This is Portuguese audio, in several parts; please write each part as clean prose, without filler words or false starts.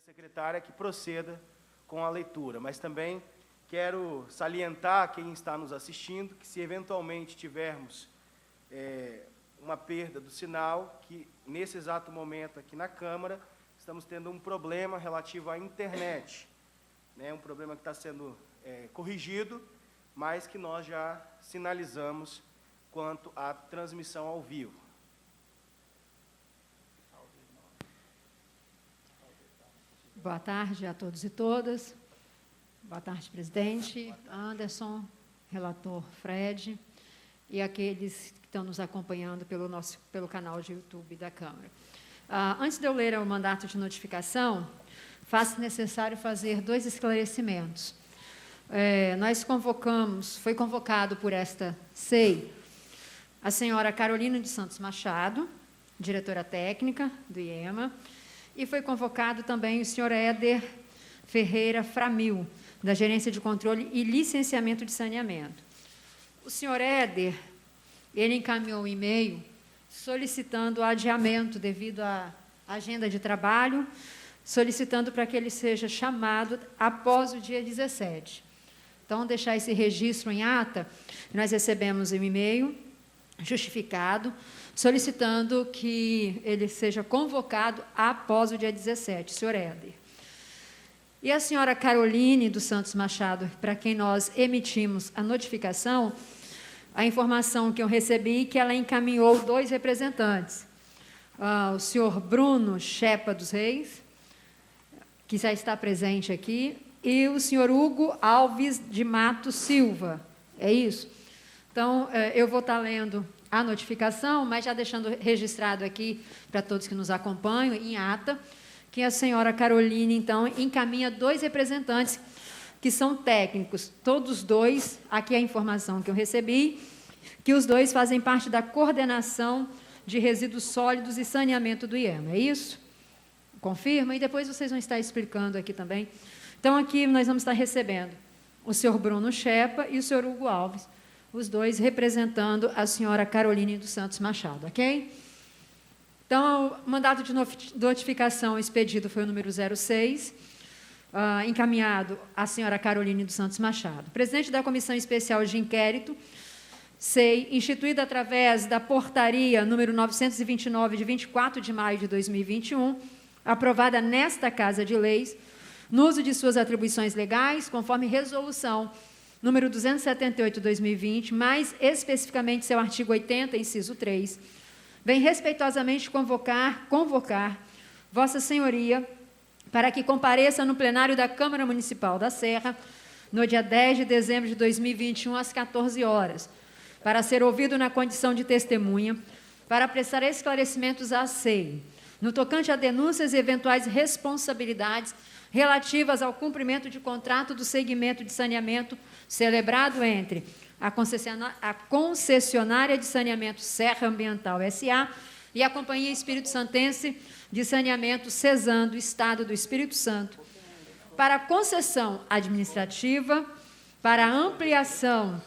secretária que proceda com a leitura, mas também quero salientar a quem está nos assistindo que, se eventualmente tivermos uma perda do sinal, que nesse exato momento aqui na Câmara estamos tendo um problema relativo à internet, né, um problema que está sendo corrigido, mas que nós já sinalizamos quanto à transmissão ao vivo. Boa tarde a todos e todas. Boa tarde, presidente Anderson, relator Fred e aqueles que estão nos acompanhando pelo canal de YouTube da Câmara. Antes de eu ler o mandato de notificação, faço necessário fazer 2 esclarecimentos. Foi convocado por esta SEI a senhora Carolina de Santos Machado, diretora técnica do IEMA, e foi convocado também o senhor Éder Ferreira Framil, da Gerência de Controle e Licenciamento de Saneamento. O senhor Éder, ele encaminhou um e-mail solicitando o adiamento devido à agenda de trabalho, solicitando para que ele seja chamado após o dia 17. Então, deixar esse registro em ata, nós recebemos um e-mail justificado, solicitando que ele seja convocado após o dia 17, senhor Éder. E a senhora Caroline dos Santos Machado, para quem nós emitimos a notificação, a informação que eu recebi, que ela encaminhou 2 representantes, o senhor Bruno Chepa dos Reis, que já está presente aqui, e o senhor Hugo Alves de Matos Silva, é isso? Então, eu vou estar lendo a notificação, mas já deixando registrado aqui para todos que nos acompanham, em ata, que a senhora Caroline, então, encaminha 2 representantes que são técnicos, todos 2, aqui é a informação que eu recebi, que os 2 fazem parte da coordenação de resíduos sólidos e saneamento do IEMA, é isso? Confirma? E depois vocês vão estar explicando aqui também. Então, aqui nós vamos estar recebendo o senhor Bruno Chepa e o senhor Hugo Alves, os 2 representando a senhora Caroline dos Santos Machado, ok? Então, o mandato de notificação expedido foi o número 06, encaminhado à senhora Caroline dos Santos Machado. Presidente da Comissão Especial de Inquérito, SEI, instituída através da portaria número 929, de 24 de maio de 2021, aprovada nesta Casa de Leis, no uso de suas atribuições legais, conforme resolução número 278/2020, mais especificamente seu artigo 80, inciso 3, vem respeitosamente convocar Vossa Senhoria para que compareça no plenário da Câmara Municipal da Serra, no dia 10 de dezembro de 2021, às 14 horas, para ser ouvido na condição de testemunha, para prestar esclarecimentos à SEI, no tocante a denúncias e eventuais responsabilidades relativas ao cumprimento de contrato do segmento de saneamento celebrado entre a concessionária de saneamento Serra Ambiental S.A. e a Companhia Espírito Santense de Saneamento Cesan, do Estado do Espírito Santo, para concessão administrativa, para ampliação,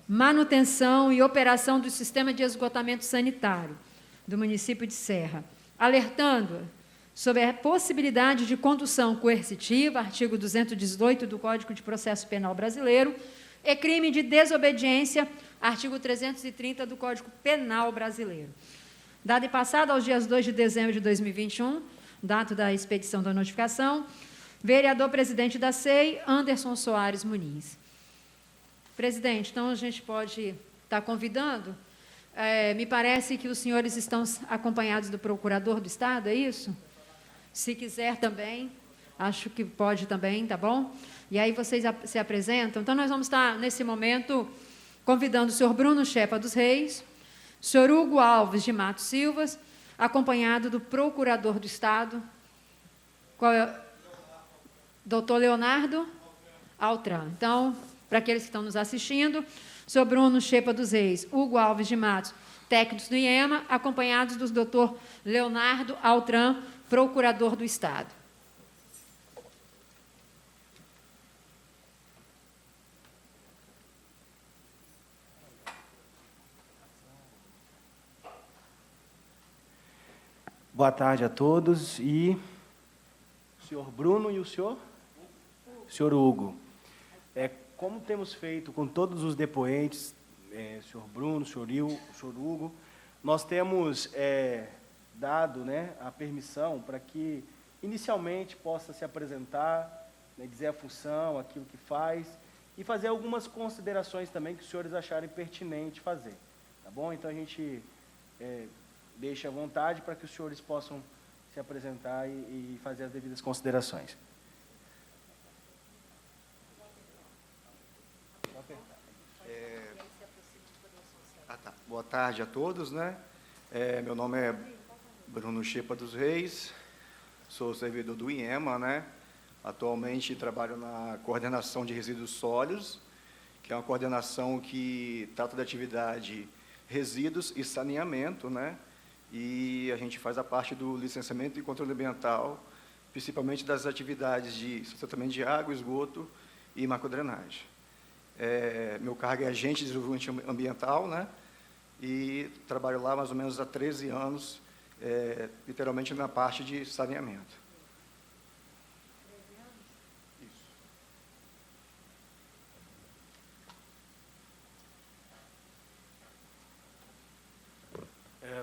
manutenção e operação do sistema de esgotamento sanitário do município de Serra, alertando sobre a possibilidade de condução coercitiva, artigo 218 do Código de Processo Penal Brasileiro, e crime de desobediência, artigo 330 do Código Penal Brasileiro. Dado e passado aos dias 2 de dezembro de 2021, data da expedição da notificação, vereador presidente da SEI, Anderson Soares Muniz. Presidente, então a gente pode estar convidando, me parece que os senhores estão acompanhados do procurador do Estado, é isso? Se quiser também, acho que pode também, tá bom? E aí vocês se apresentam. Então, nós vamos estar, nesse momento, convidando o senhor Bruno Chepa dos Reis, o senhor Hugo Alves de Matos Silva, acompanhado do procurador do Estado, qual é? Doutor Leonardo Altran. Então, para aqueles que estão nos assistindo, o senhor Bruno Chepa dos Reis, Hugo Alves de Matos, técnicos do IEMA, acompanhados do doutor Leonardo Altran, procurador do Estado. Boa tarde a todos e senhor Bruno e o senhor? Senhor Hugo. Como temos feito com todos os depoentes, senhor Bruno, senhor Hugo, nós temos dado, né, a permissão para que inicialmente possa se apresentar, né, dizer a função, aquilo que faz, e fazer algumas considerações também que os senhores acharem pertinente fazer. Tá bom? Então, a gente deixa à vontade para que os senhores possam se apresentar e fazer as devidas considerações. Boa tarde a todos, né? Meu nome é Bruno Chepa dos Reis, sou servidor do IEMA, né? Atualmente trabalho na coordenação de resíduos sólidos, que é uma coordenação que trata da atividade resíduos e saneamento, né? E a gente faz a parte do licenciamento e controle ambiental, principalmente das atividades de tratamento de água, esgoto e macrodrenagem. Meu cargo é agente de desenvolvimento ambiental, né? E trabalho lá mais ou menos há 13 anos, literalmente na parte de saneamento.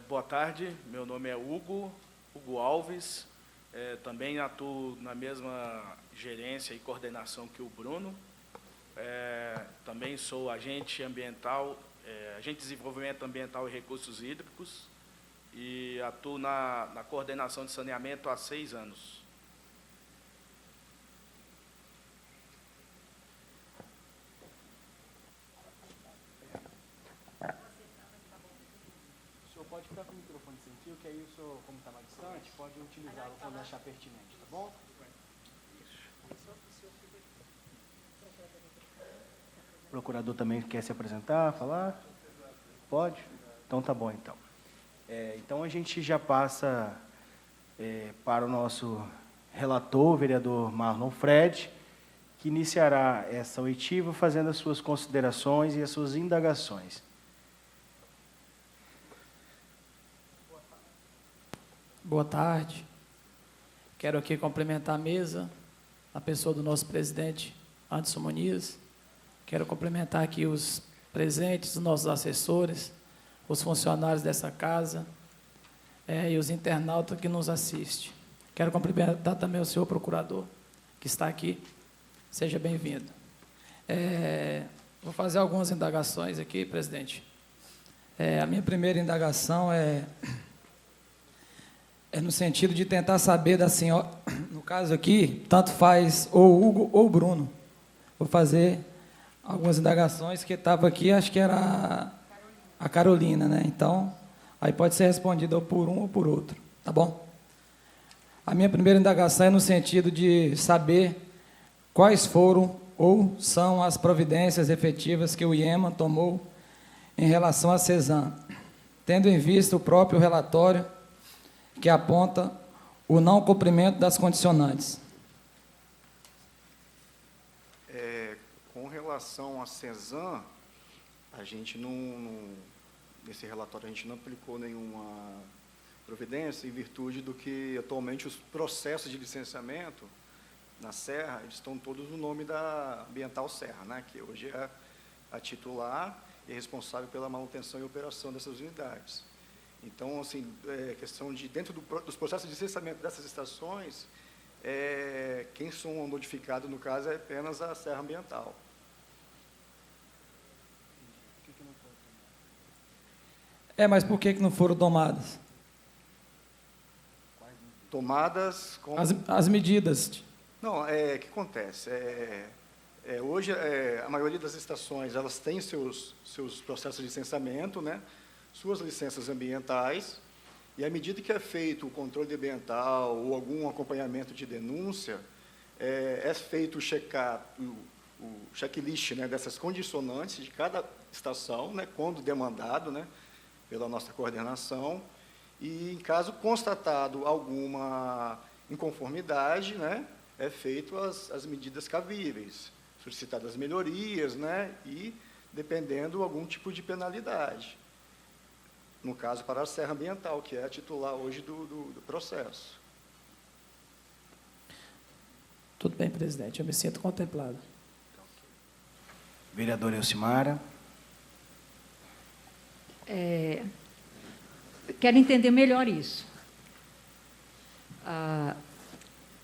Boa tarde, meu nome é Hugo Alves, também atuo na mesma gerência e coordenação que o Bruno, também sou agente ambiental, agente de desenvolvimento ambiental e recursos hídricos e atuo na coordenação de saneamento há 6 anos. Pode ficar com o microfone sem fio, que aí o senhor, como está mais distante, pode utilizá-lo quando achar pertinente, tá bom? O procurador também quer se apresentar, falar? Pode? Então tá bom, então. Então a gente já passa para o nosso relator, o vereador Marlon Fred, que iniciará essa oitiva fazendo as suas considerações e as suas indagações. Boa tarde. Quero aqui cumprimentar a mesa, a pessoa do nosso presidente, Anderson Muniz. Quero cumprimentar aqui os presentes, os nossos assessores, os funcionários dessa casa e os internautas que nos assistem. Quero cumprimentar também o senhor procurador, que está aqui. Seja bem-vindo. Vou fazer algumas indagações aqui, presidente. A minha primeira indagação é no sentido de tentar saber da senhora, no caso aqui, tanto faz ou Hugo ou Bruno. Vou fazer algumas indagações que estava aqui, acho que era a Carolina, né? Então, aí pode ser respondida ou por um ou por outro, tá bom? A minha primeira indagação é no sentido de saber quais foram ou são as providências efetivas que o IEMA tomou em relação à CESAM, tendo em vista o próprio relatório que aponta o não cumprimento das condicionantes. Com relação à CESAM, a gente nesse relatório a gente não aplicou nenhuma providência em virtude do que atualmente os processos de licenciamento na Serra, eles estão todos no nome da Ambiental Serra, né, que hoje é a titular e responsável pela manutenção e operação dessas unidades. Então, assim, questão de, dentro dos processos de licenciamento dessas estações, quem são notificados, no caso, é apenas a Serra Ambiental. Mas por que não foram tomadas? Tomadas com... As medidas. Não, o que acontece? Hoje, a maioria das estações, elas têm seus processos de licenciamento, né? Suas licenças ambientais, e à medida que é feito o controle ambiental ou algum acompanhamento de denúncia, é feito o checklist, né, dessas condicionantes de cada estação, né, quando demandado, né, pela nossa coordenação, e em caso constatado alguma inconformidade, né, é feito as medidas cabíveis, solicitadas melhorias, né, e dependendo algum tipo de penalidade. No caso, para a Serra Ambiental, que é a titular hoje do processo. Tudo bem, presidente, eu me sinto contemplado. Vereadora Elcimara. Quero entender melhor isso.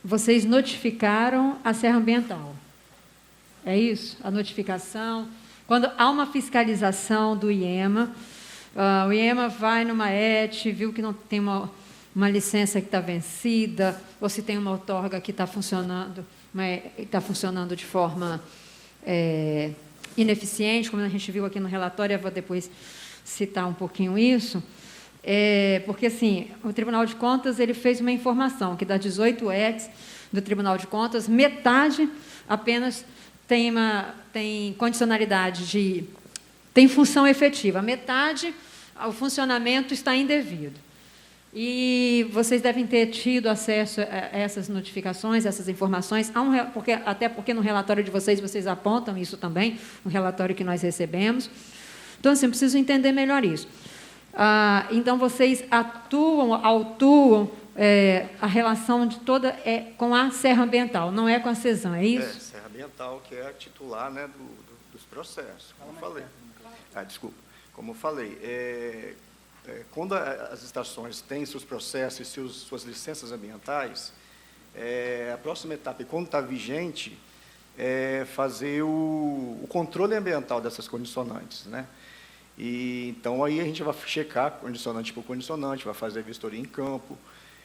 Vocês notificaram a Serra Ambiental. É isso? A notificação. Quando há uma fiscalização do IEMA, o IEMA vai numa ET, viu que não tem uma licença que está vencida, ou se tem uma outorga que está funcionando de forma ineficiente, como a gente viu aqui no relatório, eu vou depois citar um pouquinho isso, porque, assim, o Tribunal de Contas ele fez uma informação que das 18 ETs do Tribunal de Contas, metade apenas tem condicionalidade tem função efetiva, metade o funcionamento está indevido. E vocês devem ter tido acesso a essas notificações, essas informações, até porque no relatório de vocês apontam isso também, no relatório que nós recebemos. Então, assim, eu preciso entender melhor isso. Então, vocês autuam a relação de toda com a Serra Ambiental, não é com a CESAM, é isso? Serra Ambiental, que é a titular, né, dos processos, como eu falei. Desculpa. Como eu falei, quando as estações têm seus processos e suas licenças ambientais, a próxima etapa, e quando está vigente, é fazer o controle ambiental dessas condicionantes, né? E, então, aí a gente vai checar condicionante por condicionante, vai fazer a vistoria em campo,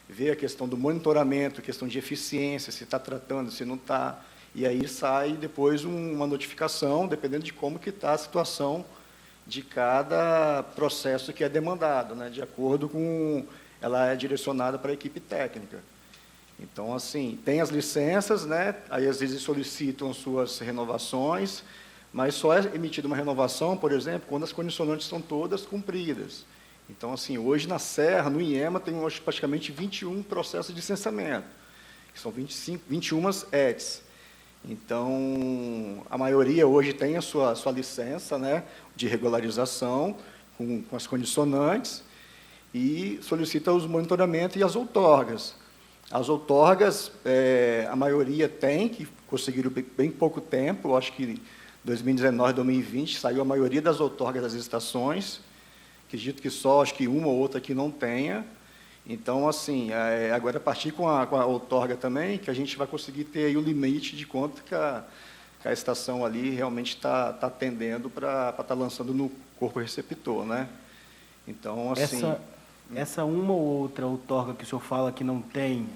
ver a questão do monitoramento, questão de eficiência, se está tratando, se não está, e aí sai depois uma notificação, dependendo de como que está a situação de cada processo que é demandado, né, de acordo com... Ela é direcionada para a equipe técnica. Então, assim, tem as licenças, né, aí às vezes solicitam suas renovações, mas só é emitida uma renovação, por exemplo, quando as condicionantes são todas cumpridas. Então, assim, hoje na Serra, no IEMA, tem hoje praticamente 21 processos de licenciamento, que são 21 ETs. Então, a maioria hoje tem a sua licença, né, de regularização com as condicionantes e solicita os monitoramentos e as outorgas. As outorgas, a maioria tem, que conseguiram bem pouco tempo, acho que 2019, 2020, saiu a maioria das outorgas das estações, acredito que só, acho que uma ou outra que não tenha. Então, assim, agora, a partir com a outorga também, que a gente vai conseguir ter aí o limite de quanto que a estação ali realmente está atendendo para estar lançando no corpo receptor, né? Então, assim... Essa uma ou outra outorga que o senhor fala que não tem,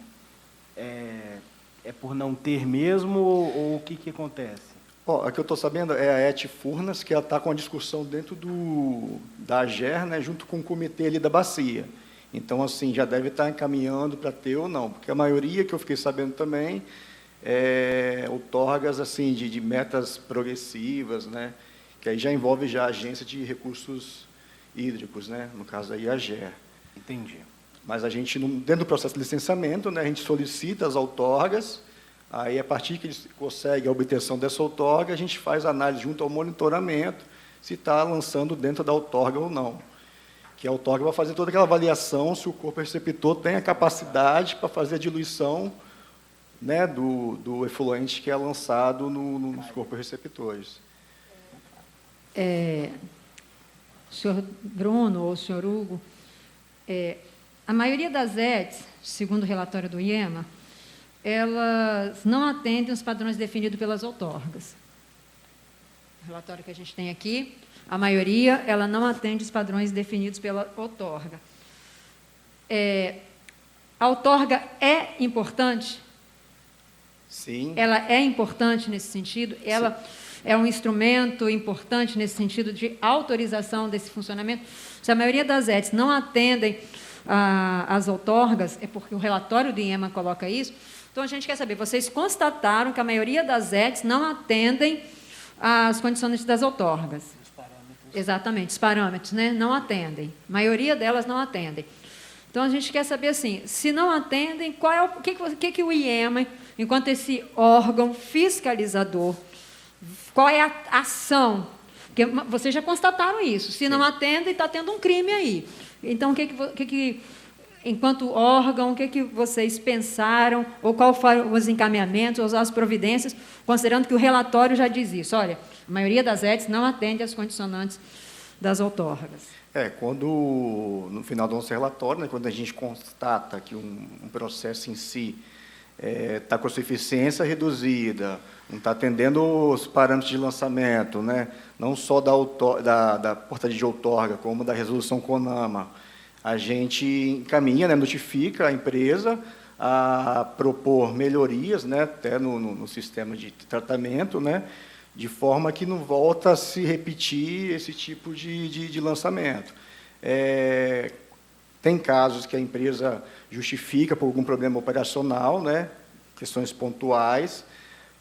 é por não ter mesmo, ou o que acontece? A que eu estou sabendo é a ET Furnas, que ela está com a discussão dentro da AGER, né, junto com o comitê ali da bacia. Então, assim, já deve estar encaminhando para ter ou não, porque a maioria que eu fiquei sabendo também outorgas assim, de metas progressivas, né, que aí já envolve já a Agência de Recursos Hídricos, né, no caso aí a AGER. Entendi. Mas a gente, dentro do processo de licenciamento, né, a gente solicita as outorgas, aí, a partir que eles conseguem a obtenção dessa outorga, a gente faz análise junto ao monitoramento, se está lançando dentro da outorga ou não. Que a outorga vai fazer toda aquela avaliação se o corpo receptor tem a capacidade para fazer a diluição, né, do efluente que é lançado nos corpos receptores. Senhor Bruno ou senhor Hugo, a maioria das ETs, segundo o relatório do IEMA, elas não atendem os padrões definidos pelas outorgas. O relatório que a gente tem aqui, a maioria, ela não atende os padrões definidos pela outorga. A outorga é importante? Sim. Ela é importante nesse sentido? Ela é um instrumento importante nesse sentido de autorização desse funcionamento? Se a maioria das ETs não atendem as outorgas, é porque o relatório do IEMA coloca isso. Então, a gente quer saber, vocês constataram que a maioria das ETs não atendem às condições das outorgas? Os parâmetros. Exatamente, os parâmetros, né? Não atendem. A maioria delas não atendem. Então, a gente quer saber, assim, se não atendem, o que o IEMA, enquanto esse órgão fiscalizador, qual é a ação? Porque vocês já constataram isso. Se não atendem, está tendo um crime aí. Então, enquanto órgão, o que vocês pensaram, ou qual foram os encaminhamentos, ou as providências, considerando que o relatório já diz isso. Olha, a maioria das ETs não atende às condicionantes das outorgas. Quando, no final do nosso relatório, né, quando a gente constata que um processo em si está com a sua eficiência reduzida, não está atendendo os parâmetros de lançamento, né, não só da portaria de outorga, como da resolução CONAMA, a gente encaminha, né, notifica a empresa a propor melhorias, né, até no sistema de tratamento, né, de forma que não volta a se repetir esse tipo de lançamento. Tem casos que a empresa justifica por algum problema operacional, né, questões pontuais,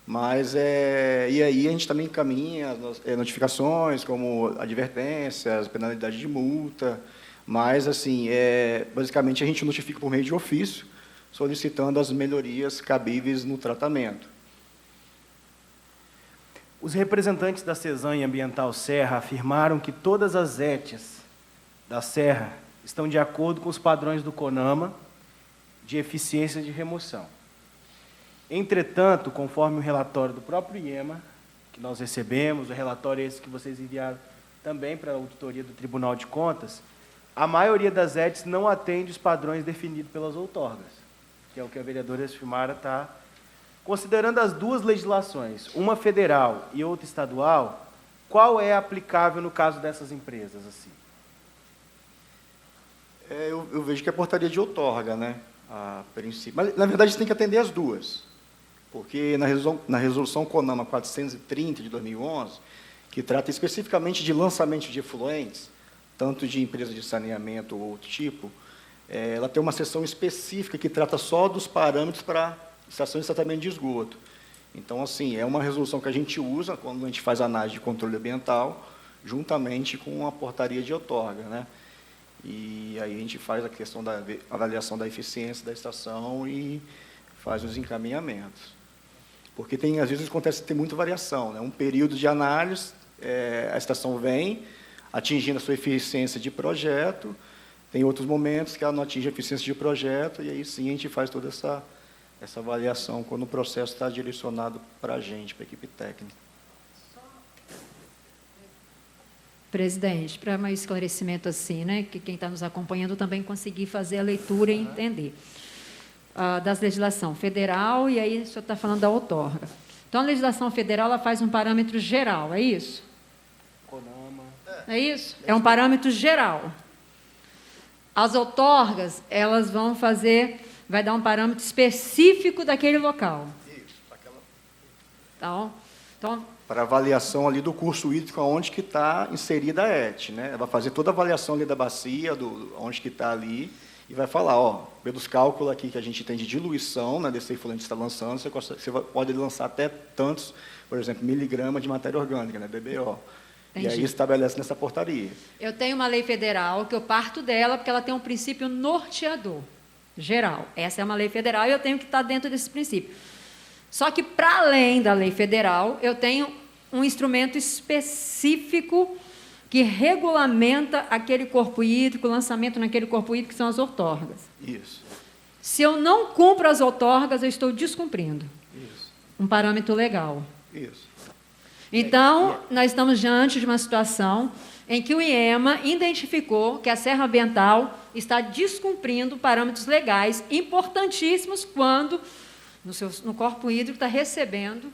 mas e aí a gente também encaminha notificações como advertências, penalidade de multa, mas assim, basicamente a gente notifica por meio de ofício, solicitando as melhorias cabíveis no tratamento. Os representantes da Cesanha Ambiental Serra afirmaram que todas as ETs da Serra estão de acordo com os padrões do CONAMA de eficiência de remoção. Entretanto, conforme o relatório do próprio IEMA, que nós recebemos, o relatório esse que vocês enviaram também para a auditoria do Tribunal de Contas, a maioria das ETs não atende os padrões definidos pelas outorgas, que é o que a vereadora Silmara está. Considerando as duas legislações, uma federal e outra estadual, qual é aplicável no caso dessas empresas? Assim? Eu vejo que é portaria de outorga, né, a princípio. Mas, na verdade, você tem que atender as duas, porque na resolução CONAMA 430 de 2011, que trata especificamente de lançamento de efluentes, tanto de empresa de saneamento ou outro tipo, ela tem uma seção específica que trata só dos parâmetros para estações de tratamento de esgoto. Então, assim, é uma resolução que a gente usa quando a gente faz análise de controle ambiental, juntamente com a portaria de outorga, né? E aí a gente faz a questão da avaliação da eficiência da estação e faz os encaminhamentos. Porque às vezes acontece que tem muita variação, né? Um período de análise, a estação vem atingindo a sua eficiência de projeto, tem outros momentos que ela não atinge a eficiência de projeto, e aí sim a gente faz toda essa avaliação quando o processo está direcionado para a gente, para a equipe técnica. Presidente, para mais esclarecimento assim, né, que quem está nos acompanhando também conseguir fazer a leitura e entender das legislação federal, e aí o senhor está falando da outorga. Então, a legislação federal ela faz um parâmetro geral, é isso? CONAMA. É isso? É um parâmetro geral. As outorgas, elas vai dar um parâmetro específico daquele local. Isso. Então, para avaliação ali do curso hídrico, onde que está inserida a ET, né? Ela vai fazer toda a avaliação ali da bacia, onde que está ali, e vai falar, ó, pelos cálculos aqui que a gente tem de diluição, né, desse efluente que está lançando, você pode lançar até tantos, por exemplo, miligramas de matéria orgânica, né, DBO. Entendi. E aí estabelece nessa portaria. Eu tenho uma lei federal que eu parto dela porque ela tem um princípio norteador, geral. Essa é uma lei federal e eu tenho que estar dentro desse princípio. Só que, para além da lei federal, eu tenho um instrumento específico que regulamenta aquele corpo hídrico, o lançamento naquele corpo hídrico, que são as outorgas. Isso. Se eu não cumpro as outorgas, eu estou descumprindo Isso. um parâmetro legal. Isso. Então, nós estamos diante de uma situação em que o IEMA identificou que a Serra Ambiental está descumprindo parâmetros legais importantíssimos quando no corpo hídrico está recebendo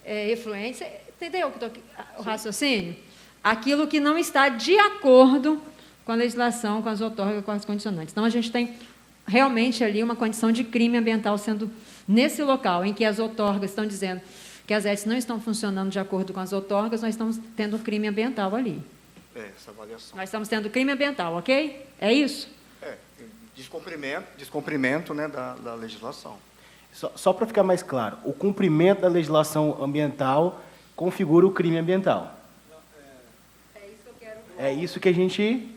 efluentes. Entendeu o raciocínio? Aquilo que não está de acordo com a legislação, com as outorgas, com as condicionantes. Então, a gente tem realmente ali uma condição de crime ambiental sendo nesse local, em que as outorgas estão dizendo que as ETs não estão funcionando de acordo com as outorgas, nós estamos tendo um crime ambiental ali. Essa avaliação. Nós estamos tendo crime ambiental, ok? É isso? Descumprimento, né, da legislação. Só para ficar mais claro, o cumprimento da legislação ambiental configura o crime ambiental. É isso que eu quero. É isso que a gente...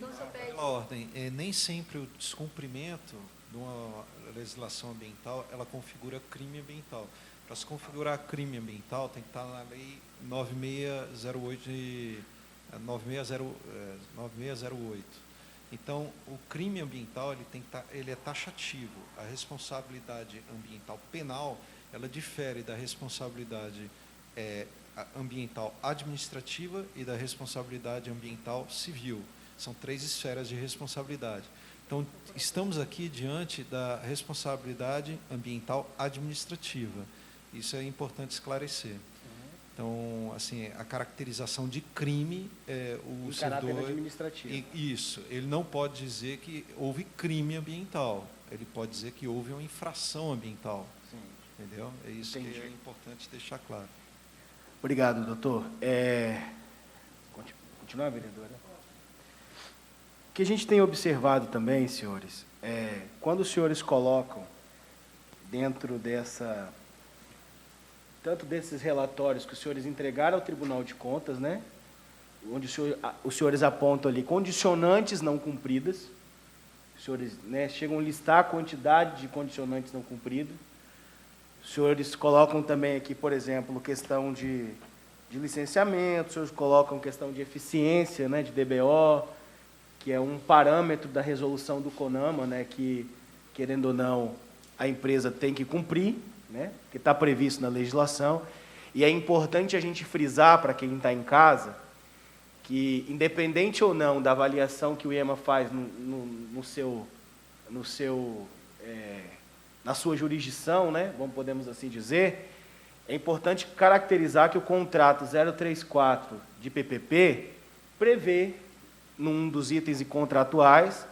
Pela ordem, nem sempre o descumprimento de uma legislação ambiental, ela configura crime ambiental. Para se configurar crime ambiental, tem que estar na lei 9608. Então, o crime ambiental ele é taxativo. A responsabilidade ambiental penal ela difere da responsabilidade ambiental administrativa e da responsabilidade ambiental civil. São 3 esferas de responsabilidade. Então, estamos aqui diante da responsabilidade ambiental administrativa. Isso é importante esclarecer. Então, assim, a caracterização de crime o caráter servidor administrativo. Isso. Ele não pode dizer que houve crime ambiental. Ele pode dizer que houve uma infração ambiental. Sim. Entendeu? É isso Entendi. que é importante deixar claro. Obrigado, doutor. Continuar, vereadora? O que a gente tem observado também, senhores, quando os senhores colocam dentro tanto desses relatórios que os senhores entregaram ao Tribunal de Contas, né, onde os senhores apontam ali condicionantes não cumpridas, os senhores, né, chegam a listar a quantidade de condicionantes não cumpridos. Os senhores colocam também aqui, por exemplo, questão de licenciamento, os senhores colocam questão de eficiência, né, de DBO, que é um parâmetro da resolução do CONAMA, né, que, querendo ou não, a empresa tem que cumprir, né, que está previsto na legislação. E é importante a gente frisar para quem está em casa que, independente ou não da avaliação que o IEMA faz na sua jurisdição, né, podemos assim dizer, é importante caracterizar que o contrato 034 de PPP prevê, num dos itens contratuais,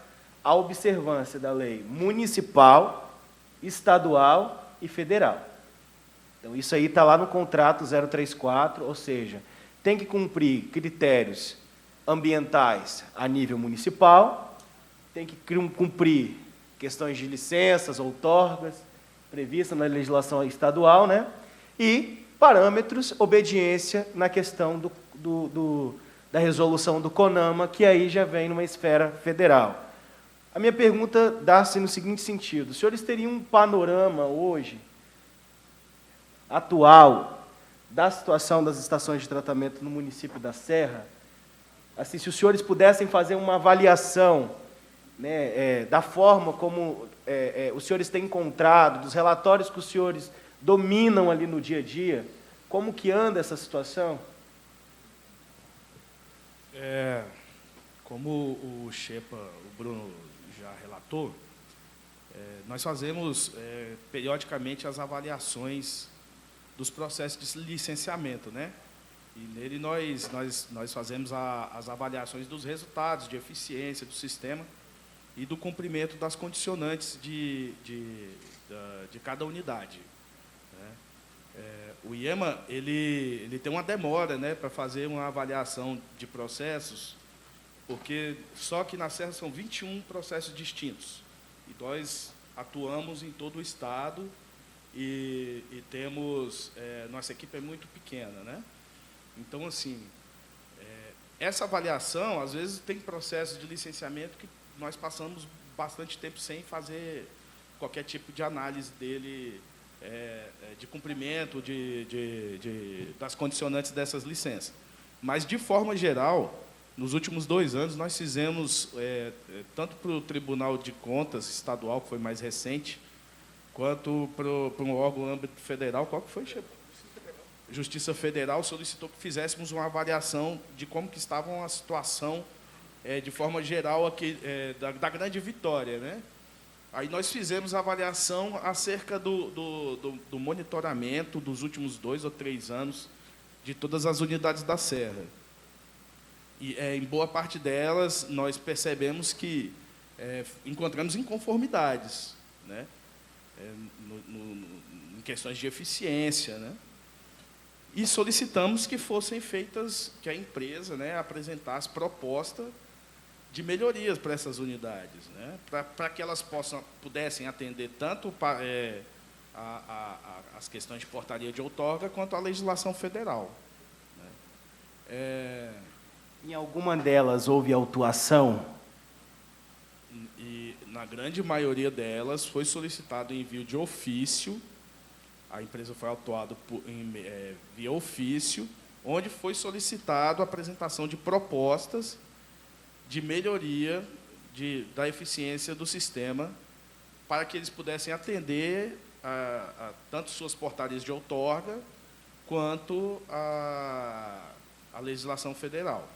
a observância da lei municipal, estadual e federal. Então, isso aí está lá no contrato 034, ou seja, tem que cumprir critérios ambientais a nível municipal, tem que cumprir questões de licenças, outorgas, previstas na legislação estadual, né? E parâmetros, obediência na questão da resolução do CONAMA, que aí já vem numa esfera federal. A minha pergunta dá-se no seguinte sentido: os senhores teriam um panorama hoje, atual, da situação das estações de tratamento no município da Serra? Assim, se os senhores pudessem fazer uma avaliação, né, da forma como os senhores têm encontrado, dos relatórios que os senhores dominam ali no dia a dia, como que anda essa situação? Como o Xepa, o Bruno já relatou, nós fazemos periodicamente as avaliações dos processos de licenciamento, né? E nele nós fazemos as avaliações dos resultados de eficiência do sistema e do cumprimento das condicionantes de cada unidade, né? O IEMA ele tem uma demora, né, para fazer uma avaliação de processos, porque só que na Serra são 21 processos distintos. E nós atuamos em todo o estado e temos... nossa equipe é muito pequena, né? Então, assim, essa avaliação, às vezes, tem processos de licenciamento que nós passamos bastante tempo sem fazer qualquer tipo de análise dele, de cumprimento das condicionantes dessas licenças. Mas, de forma geral, nos últimos 2 anos, nós fizemos, tanto para o Tribunal de Contas Estadual, que foi mais recente, quanto para um órgão âmbito federal. Qual que foi, Chefe? Justiça Federal solicitou que fizéssemos uma avaliação de como que estava a situação, de forma geral, aqui, da Grande Vitória, né? Aí nós fizemos a avaliação acerca do monitoramento dos últimos 2 ou 3 anos de todas as unidades da Serra. E, em boa parte delas, nós percebemos que encontramos inconformidades, né? Em questões de eficiência, né? E solicitamos que fossem feitas, que a empresa, né, apresentasse proposta de melhorias para essas unidades, né, para que elas pudessem atender tanto as questões de portaria de outorga quanto a legislação federal, né. Em alguma delas houve autuação? E, na grande maioria delas, foi solicitado o envio de ofício. A empresa foi autuada via ofício, onde foi solicitado a apresentação de propostas de melhoria da eficiência do sistema, para que eles pudessem atender a tanto suas portarias de outorga, quanto a legislação federal.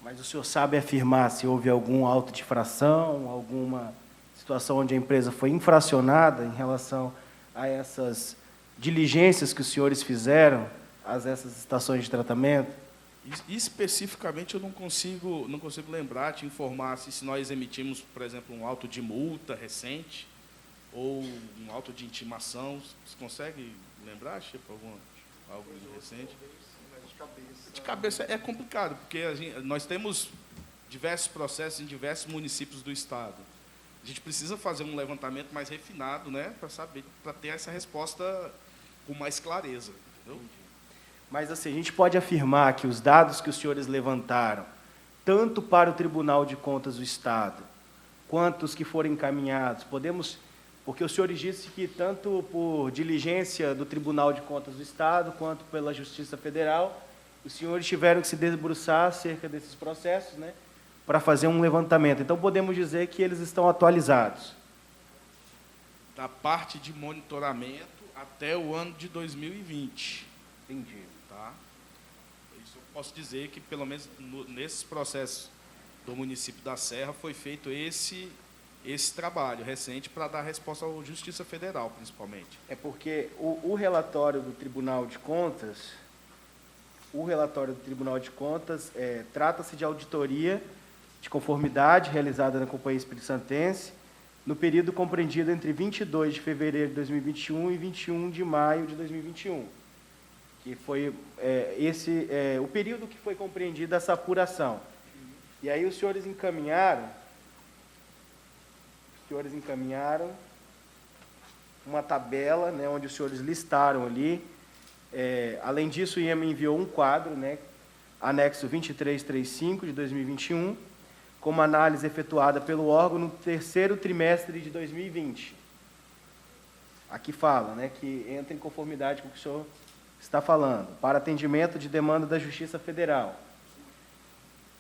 Mas o senhor sabe afirmar se houve algum auto de infração, alguma situação onde a empresa foi infracionada em relação a essas diligências que os senhores fizeram a essas estações de tratamento? Especificamente, eu não consigo lembrar, te informar se nós emitimos, por exemplo, um auto de multa recente ou um auto de intimação. Você consegue lembrar, tipo, algo recente? De cabeça é complicado, porque nós temos diversos processos em diversos municípios do estado. A gente precisa fazer um levantamento mais refinado, né, para ter essa resposta com mais clareza. Entendeu? Mas assim, a gente pode afirmar que os dados que os senhores levantaram, tanto para o Tribunal de Contas do Estado, quanto os que forem encaminhados, porque os senhores disseram que tanto por diligência do Tribunal de Contas do Estado, quanto pela Justiça Federal, os senhores tiveram que se debruçar acerca desses processos, né, para fazer um levantamento. Então, podemos dizer que eles estão atualizados. Da parte de monitoramento até o ano de 2020. Entendi. Tá? Isso eu posso dizer que, pelo menos nesses processos do município da Serra, foi feito esse trabalho recente para dar resposta à Justiça Federal, principalmente. É porque o relatório do Tribunal de Contas, trata-se de auditoria de conformidade realizada na Companhia Espírito Santense no período compreendido entre 22 de fevereiro de 2021 e 21 de maio de 2021, que foi o período que foi compreendida essa apuração. E aí os senhores encaminharam uma tabela, né, onde os senhores listaram ali. Além disso, o IEMA enviou um quadro, né, anexo 2335 de 2021, com uma análise efetuada pelo órgão no terceiro trimestre de 2020. Aqui fala, né, que entra em conformidade com o que o senhor está falando, para atendimento de demanda da Justiça Federal,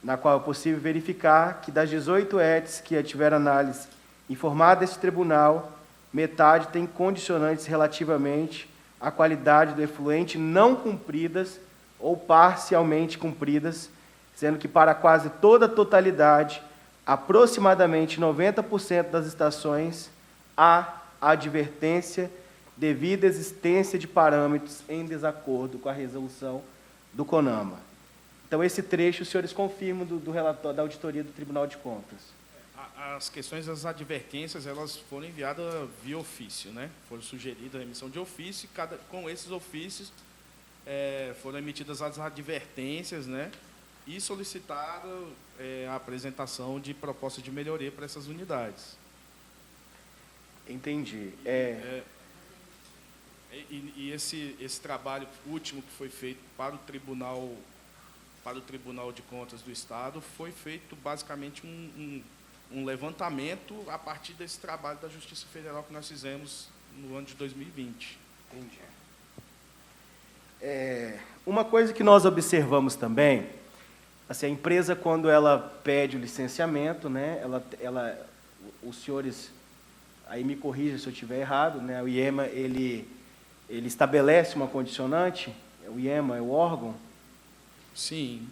na qual é possível verificar que das 18 ETs que tiveram análise informada este tribunal, metade tem condicionantes relativamente à qualidade do efluente não cumpridas ou parcialmente cumpridas, sendo que para quase toda a totalidade, aproximadamente 90% das estações, há advertência devido à existência de parâmetros em desacordo com a resolução do CONAMA. Então, esse trecho, os senhores confirmam do relatório da auditoria do Tribunal de Contas. As questões das advertências, elas foram enviadas via ofício, né? Foram sugeridas a emissão de ofício, e com esses ofícios foram emitidas as advertências, né? E solicitada a apresentação de propostas de melhoria para essas unidades. Entendi. E esse trabalho último que foi feito para o Tribunal de Contas do Estado foi feito basicamente um levantamento a partir desse trabalho da Justiça Federal que nós fizemos no ano de 2020. Entendi. Uma coisa que nós observamos também, assim, a empresa, quando ela pede o licenciamento, né, os senhores, aí me corrija se eu estiver errado, né, o IEMA, ele estabelece uma condicionante, o IEMA é o órgão? Sim.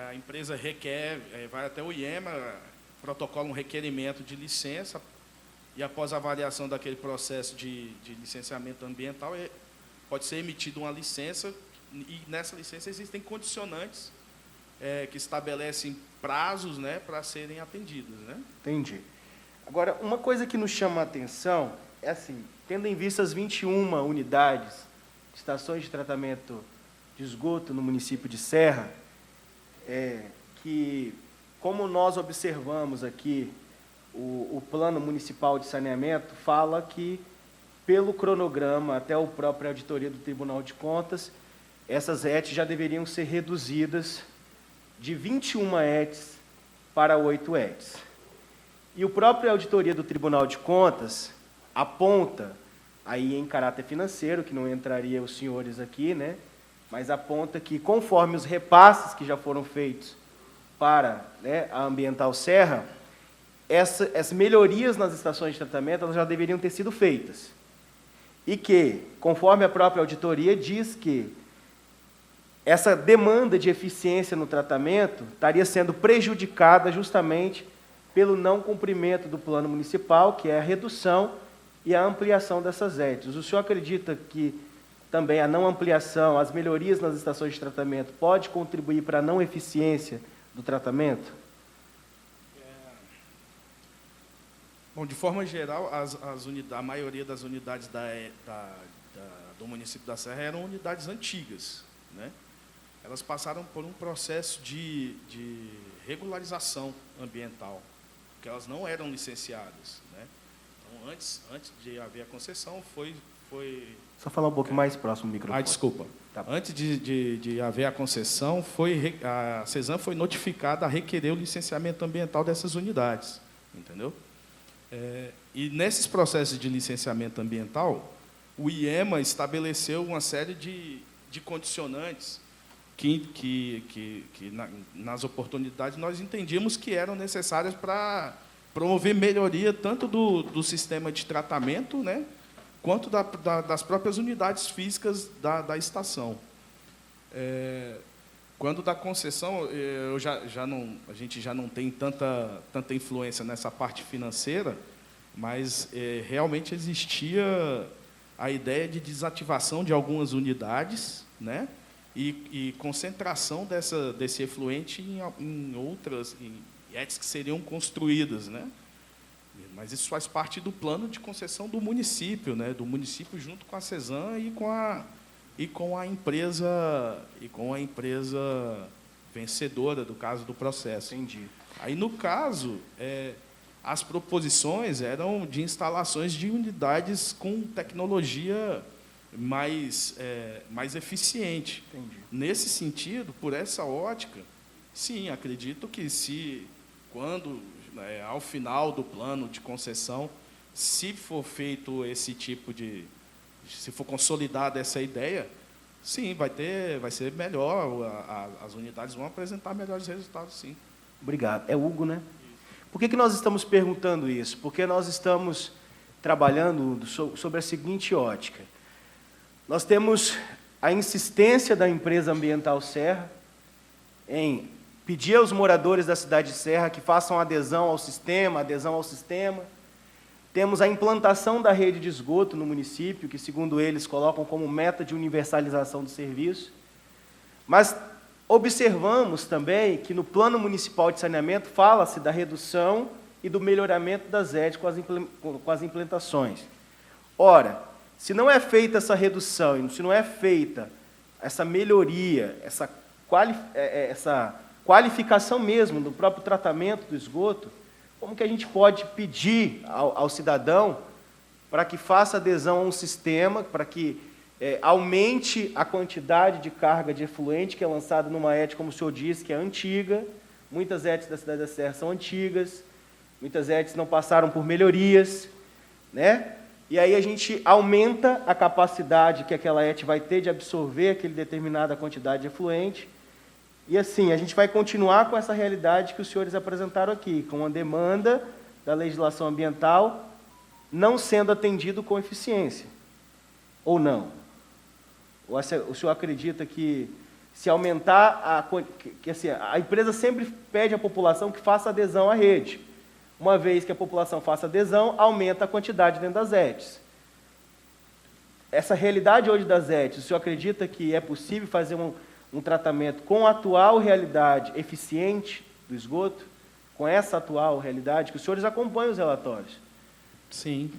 A empresa requer, vai até o IEMA, protocola um requerimento de licença, e após a avaliação daquele processo de licenciamento ambiental, pode ser emitida uma licença, e nessa licença existem condicionantes que estabelecem prazos, né, para serem atendidos. Né? Entendi. Agora, uma coisa que nos chama a atenção é assim, tendo em vista as 21 unidades de estações de tratamento de esgoto no município de Serra, que, como nós observamos aqui, o Plano Municipal de Saneamento fala que, pelo cronograma, até a própria auditoria do Tribunal de Contas, essas ETs já deveriam ser reduzidas de 21 ETs para 8 ETs. E o próprio auditoria do Tribunal de Contas aponta, aí em caráter financeiro, que não entraria os senhores aqui, né, mas aponta que, conforme os repasses que já foram feitos para, né, a Ambiental Serra, essas melhorias nas estações de tratamento elas já deveriam ter sido feitas. E que, conforme a própria auditoria diz que essa demanda de eficiência no tratamento estaria sendo prejudicada justamente pelo não cumprimento do plano municipal, que é a redução e a ampliação dessas ETs. O senhor acredita que também a não ampliação, as melhorias nas estações de tratamento pode contribuir para a não eficiência do tratamento? Bom, de forma geral, a maioria das unidades do município da Serra eram unidades antigas, né? Elas passaram por um processo de regularização ambiental, porque elas não eram licenciadas, né? Então, antes de haver a concessão, foi... Só falar um pouco mais próximo do microfone. Desculpa. Tá. Antes de haver a concessão, a CESAM foi notificada a requerer o licenciamento ambiental dessas unidades, entendeu? E nesses processos de licenciamento ambiental, o IEMA estabeleceu uma série de condicionantes que nas oportunidades nós entendíamos que eram necessárias para promover melhoria tanto do sistema de tratamento, né, quanto das próprias unidades físicas da estação. Quando da concessão, a gente já não tem tanta influência nessa parte financeira, mas realmente existia a ideia de desativação de algumas unidades, né, e concentração desse efluente em outras ETs que seriam construídas, né? Mas isso faz parte do plano de concessão do município, né, do município junto com a CESAM e com a empresa vencedora do caso do processo. Entendi. Aí, no caso, as proposições eram de instalações de unidades com tecnologia mais eficiente. Entendi. Nesse sentido, por essa ótica, sim, acredito que quando, ao final do plano de concessão, se for feito esse tipo se for consolidada essa ideia, sim, vai ser melhor, as unidades vão apresentar melhores resultados, sim. Obrigado. É Hugo, né? Por que nós estamos perguntando isso? Porque nós estamos trabalhando sobre a seguinte ótica. Nós temos a insistência da empresa Ambiental Serra em pedir aos moradores da cidade de Serra que façam adesão ao sistema. Temos a implantação da rede de esgoto no município, que, segundo eles, colocam como meta de universalização do serviço. Mas observamos também que no Plano Municipal de Saneamento fala-se da redução e do melhoramento das ETs com as implantações. Ora, se não é feita essa redução, e se não é feita essa melhoria, essa qualificação mesmo do próprio tratamento do esgoto, como que a gente pode pedir ao cidadão para que faça adesão a um sistema, para que aumente a quantidade de carga de efluente que é lançada numa ET, como o senhor disse, que é antiga? Muitas ETs da cidade da Serra são antigas, muitas ETs não passaram por melhorias, né? E aí a gente aumenta a capacidade que aquela ET vai ter de absorver aquela determinada quantidade de efluente. E assim, a gente vai continuar com essa realidade que os senhores apresentaram aqui, com a demanda da legislação ambiental não sendo atendido com eficiência. Ou não? Ou o senhor acredita que, se aumentar, assim, a empresa sempre pede à população que faça adesão à rede. Uma vez que a população faça adesão, aumenta a quantidade dentro das ETs. Essa realidade hoje das ETs, o senhor acredita que é possível fazer um tratamento com a atual realidade eficiente do esgoto? Com essa atual realidade, que os senhores acompanham os relatórios? Sim.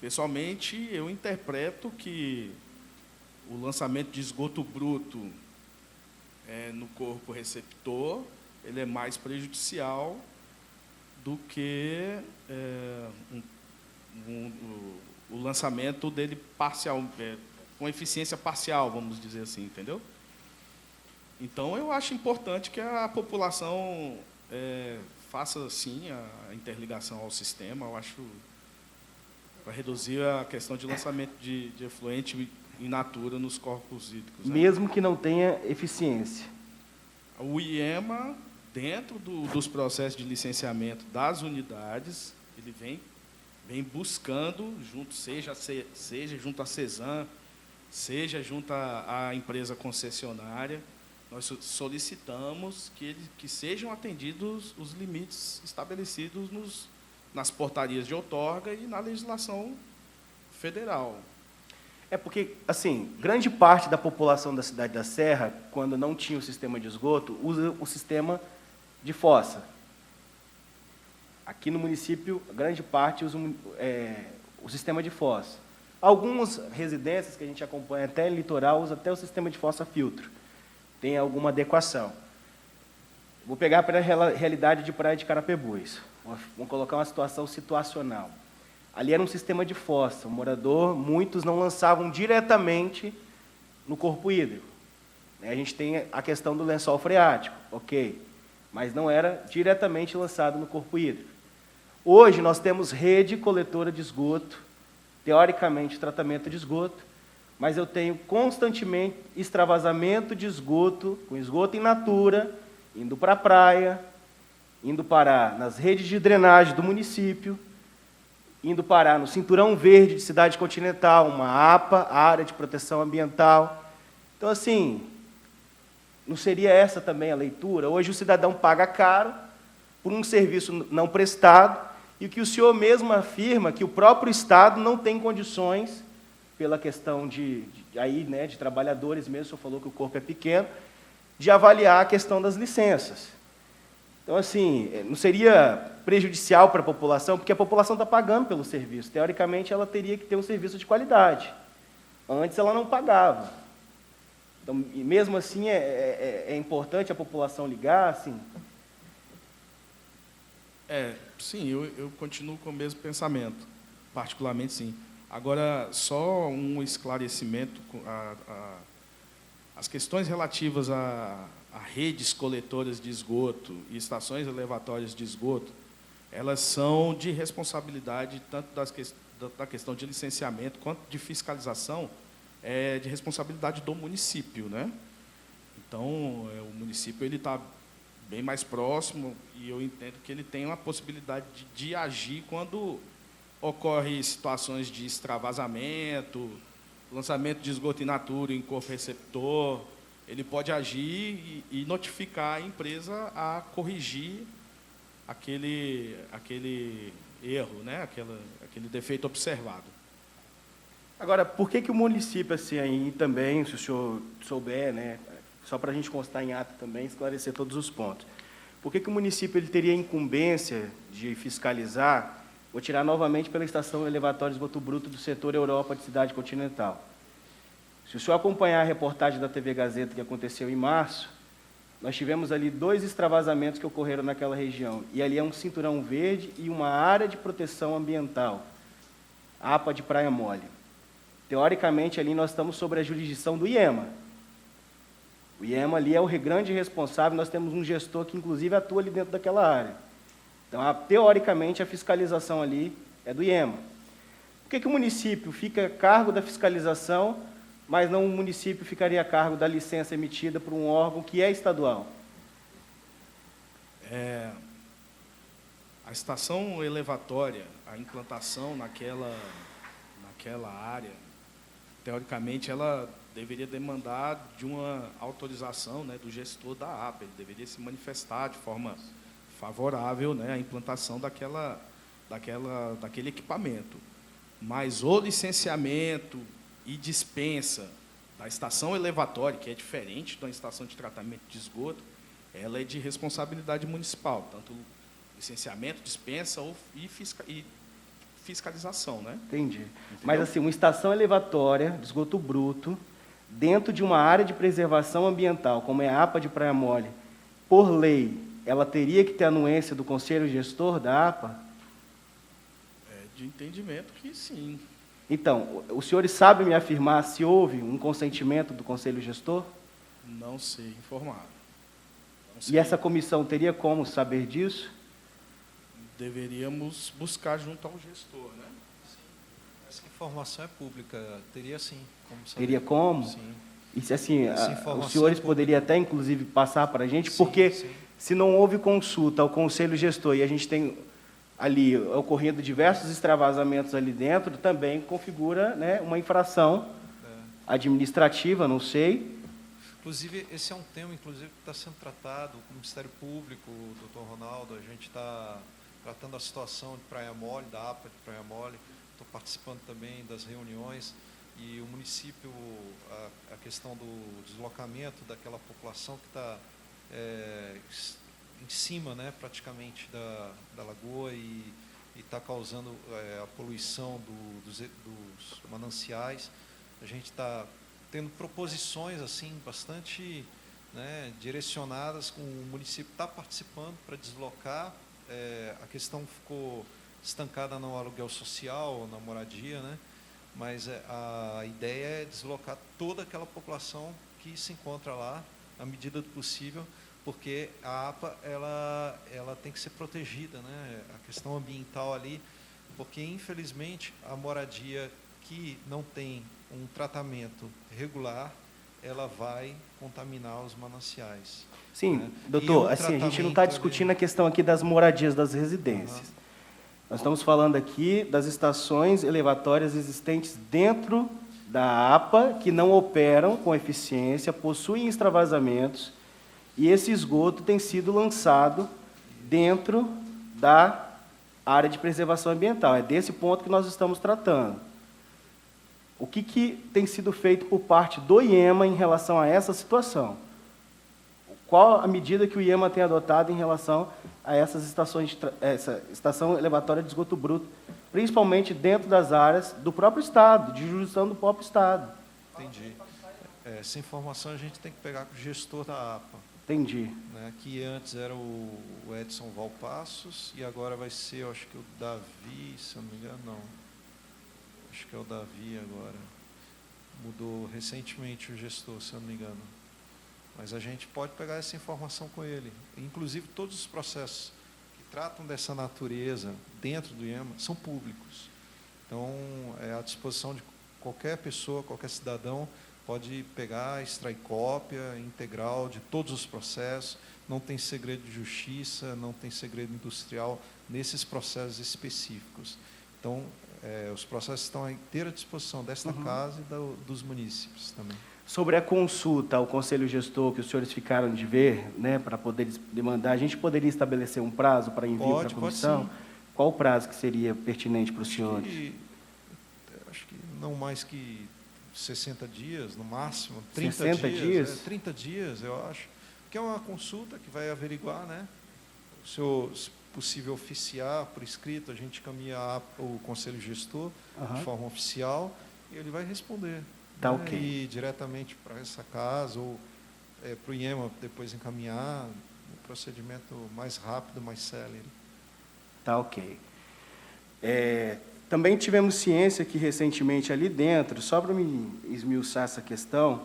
Pessoalmente, eu interpreto que o lançamento de esgoto bruto no corpo receptor ele é mais prejudicial do que o lançamento dele parcial, com eficiência parcial, vamos dizer assim, entendeu? Então, eu acho importante que a população faça, sim, a interligação ao sistema. Eu acho para reduzir a questão de lançamento de efluente in natura nos corpos hídricos. Né? Mesmo que não tenha eficiência. O IEMA, dentro dos processos de licenciamento das unidades, ele vem buscando, seja junto à CESAM, seja junto à empresa concessionária, nós solicitamos que sejam atendidos os limites estabelecidos nas portarias de outorga e na legislação federal. É porque, assim, grande parte da população da cidade da Serra, quando não tinha o sistema de esgoto, usa o sistema de fossa. Aqui no município, grande parte usa o sistema de fossa. Algumas residências que a gente acompanha até no litoral usam até o sistema de fossa filtro. Tem alguma adequação. Vou pegar para a realidade de Praia de Carapebus. Vamos colocar uma situação situacional. Ali era um sistema de fossa. O morador, muitos não lançavam diretamente no corpo hídrico. A gente tem a questão do lençol freático, ok, mas não era diretamente lançado no corpo hídrico. Hoje nós temos rede coletora de esgoto, teoricamente tratamento de esgoto, mas eu tenho constantemente extravasamento de esgoto, com esgoto in natura, indo para a praia, indo parar nas redes de drenagem do município, indo parar no Cinturão Verde de Cidade Continental, uma APA, Área de Proteção Ambiental. Então, assim, não seria essa também a leitura? Hoje o cidadão paga caro por um serviço não prestado, e que o senhor mesmo afirma que o próprio Estado não tem condições, pela questão de trabalhadores mesmo, o senhor falou que o corpo é pequeno, de avaliar a questão das licenças. Então, assim, não seria prejudicial para a população, porque a população está pagando pelo serviço. Teoricamente, ela teria que ter um serviço de qualidade. Antes, ela não pagava. Então, e mesmo assim, é importante a população ligar, assim? Sim, eu continuo com o mesmo pensamento, particularmente sim. Agora, só um esclarecimento, as questões relativas a redes coletoras de esgoto e estações elevatórias de esgoto, elas são de responsabilidade tanto da questão de licenciamento quanto de fiscalização, de responsabilidade do município, né? Então, o município ele está bem mais próximo e eu entendo que ele tem uma possibilidade de agir quando ocorre situações de extravasamento, lançamento de esgoto in natura em corpo receptor. Ele pode agir e notificar a empresa a corrigir aquele erro, né? aquele defeito observado. Agora, por que o município, assim, aí também, se o senhor souber, né, só para a gente constar em ato também, esclarecer todos os pontos, por que o município ele teria incumbência de fiscalizar, vou tirar novamente pela estação elevatória de esgoto bruto do setor Europa de Cidade Continental. Se o senhor acompanhar a reportagem da TV Gazeta que aconteceu em março, nós tivemos ali 2 extravasamentos que ocorreram naquela região, e ali é um cinturão verde e uma área de proteção ambiental, APA de Praia Mole. Teoricamente, ali nós estamos sobre a jurisdição do IEMA. O IEMA ali é o grande responsável, nós temos um gestor que, inclusive, atua ali dentro daquela área. Então, teoricamente, a fiscalização ali é do IEMA. Por que o município fica a cargo da fiscalização, mas não o município ficaria a cargo da licença emitida por um órgão que é estadual? A estação elevatória, a implantação naquela área, teoricamente, ela deveria demandar de uma autorização, né, do gestor da APA. Ele deveria se manifestar de forma favorável, né, à implantação daquele equipamento. Mas o licenciamento e dispensa da estação elevatória, que é diferente da estação de tratamento de esgoto, ela é de responsabilidade municipal, tanto licenciamento, dispensa e fiscalização, né? Entendi. Entendeu? Mas, assim, uma estação elevatória de esgoto bruto, dentro de uma área de preservação ambiental, como é a APA de Praia Mole, por lei, ela teria que ter anuência do conselho gestor da APA? De entendimento que sim. Então, os senhores sabem me afirmar se houve um consentimento do conselho gestor? Não sei informar. E essa comissão teria como saber disso? Deveríamos buscar junto ao gestor, né? Sim. Essa informação é pública, teria sim como saber. Teria como? Sim. E se assim, Essa informação os senhores é pública. poderiam até, inclusive, passar para a gente, Sim, porque sim. se não houve consulta ao Conselho Gestor e a gente tem ali ocorrendo diversos extravasamentos ali dentro, também configura, né, uma infração administrativa, não sei. Inclusive, esse é um tema inclusive, que está sendo tratado com o Ministério Público, o doutor Ronaldo, a gente está tratando a situação de Praia Mole, da APA de Praia Mole, estou participando também das reuniões, e o município, a questão do deslocamento daquela população que está em cima, né, praticamente, da lagoa e está causando a poluição dos mananciais. A gente está tendo proposições assim bastante, né, direcionadas, com o município está participando para deslocar. A questão ficou estancada no aluguel social, na moradia, né? Mas a ideia é deslocar toda aquela população que se encontra lá, à medida do possível, porque a APA ela tem que ser protegida, né? A questão ambiental ali, porque infelizmente a moradia que não tem um tratamento regular, ela vai contaminar os mananciais. Sim, né? doutor, E o assim, a gente não está tratamento discutindo a questão aqui das moradias, das residências. Nós estamos falando aqui das estações elevatórias existentes dentro da APA, que não operam com eficiência, possuem extravasamentos, e esse esgoto tem sido lançado dentro da área de preservação ambiental. É desse ponto que nós estamos tratando. O que tem sido feito por parte do IEMA em relação a essa situação? Qual a medida que o IEMA tem adotado em relação a essas estações, essa estação elevatória de esgoto bruto, principalmente dentro das áreas do próprio Estado, de jurisdição do próprio Estado? Entendi. Essa informação a gente tem que pegar com o gestor da APA. Entendi. Né, que antes era o Edson Valpassos e agora vai ser, eu acho que o Davi, se eu não me engano, não. Acho que é o Davi agora. Mudou recentemente o gestor, se eu não me engano. Mas a gente pode pegar essa informação com ele. Inclusive, todos os processos que tratam dessa natureza dentro do IEMA são públicos. Então, é à disposição de qualquer pessoa, qualquer cidadão, pode pegar, extrair cópia integral de todos os processos, não tem segredo de justiça, não tem segredo industrial nesses processos específicos. Então, os processos estão à inteira disposição desta casa e dos munícipes também. Sobre a consulta ao Conselho Gestor que os senhores ficaram de ver, né, para poder demandar, a gente poderia estabelecer um prazo para envio para a comissão? Pode, sim. Qual o prazo que seria pertinente para os senhores? Acho que não mais que 60 dias, no máximo, 30 60 dias? 30 dias, eu acho. Que é uma consulta que vai averiguar, né? Se possível oficiar por escrito, a gente caminha o Conselho Gestor de forma oficial e ele vai responder. Tá, né? ok. E diretamente para essa casa ou para o IEMA depois encaminhar um procedimento mais rápido, mais célere. Tá, ok. Também tivemos ciência que recentemente ali dentro, só para me esmiuçar essa questão,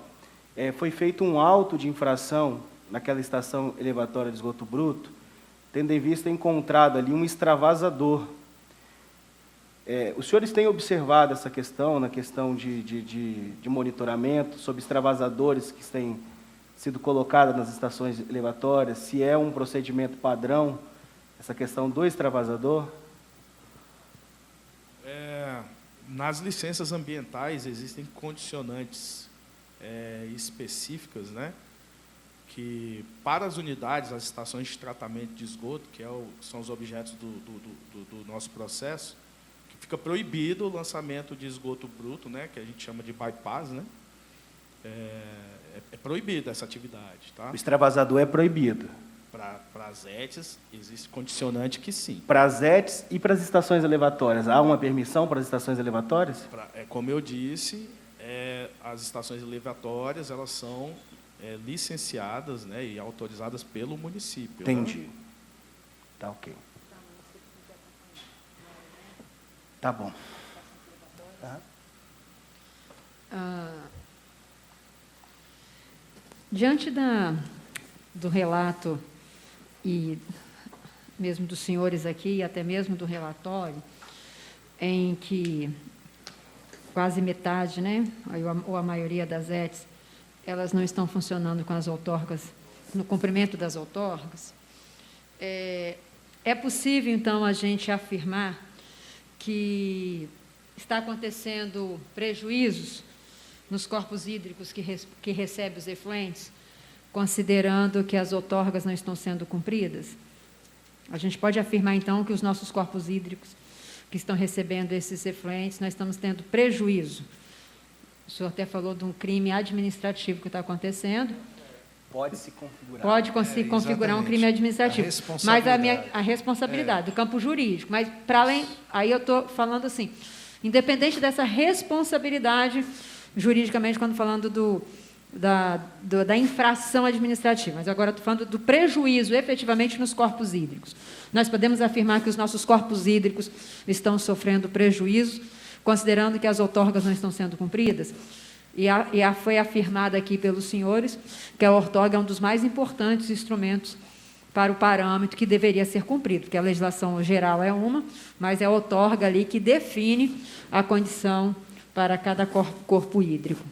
foi feito um auto de infração naquela estação elevatória de esgoto bruto, tendo em vista encontrado ali um extravasador. Os senhores têm observado essa questão, na questão de monitoramento sobre extravasadores que têm sido colocados nas estações elevatórias, se é um procedimento padrão, essa questão do extravasador? Nas licenças ambientais existem condicionantes específicas, né, que para as unidades, as estações de tratamento de esgoto, que são os objetos do nosso processo, que fica proibido o lançamento de esgoto bruto, né, que a gente chama de bypass, né, é proibida essa atividade. Tá? O extravasador é proibido. Para as ETs, existe condicionante que sim. Para as ETs e para as estações elevatórias, há uma permissão para as estações elevatórias? Como eu disse, as estações elevatórias elas são licenciadas, né, e autorizadas pelo município. Entendi. Né? Tá, ok. Tá bom. Diante do relato e mesmo dos senhores aqui, e até mesmo do relatório, em que quase metade, né, ou a maioria das ETs, elas não estão funcionando com as outorgas, no cumprimento das outorgas, é possível, então, a gente afirmar que está acontecendo prejuízos nos corpos hídricos que recebem os efluentes, considerando que as outorgas não estão sendo cumpridas? A gente pode afirmar, então, que os nossos corpos hídricos que estão recebendo esses efluentes, nós estamos tendo prejuízo. O senhor até falou de um crime administrativo que está acontecendo. Pode se configurar. Pode configurar um crime administrativo. Mas a responsabilidade do campo jurídico. Mas, para além, aí eu estou falando assim, independente dessa responsabilidade, juridicamente, quando falando da infração administrativa, mas agora estou falando do prejuízo, efetivamente, nos corpos hídricos. Nós podemos afirmar que os nossos corpos hídricos estão sofrendo prejuízo, considerando que as outorgas não estão sendo cumpridas? Foi afirmado aqui pelos senhores que a outorga é um dos mais importantes instrumentos para o parâmetro que deveria ser cumprido, porque a legislação geral é uma, mas é a outorga ali que define a condição para cada corpo hídrico.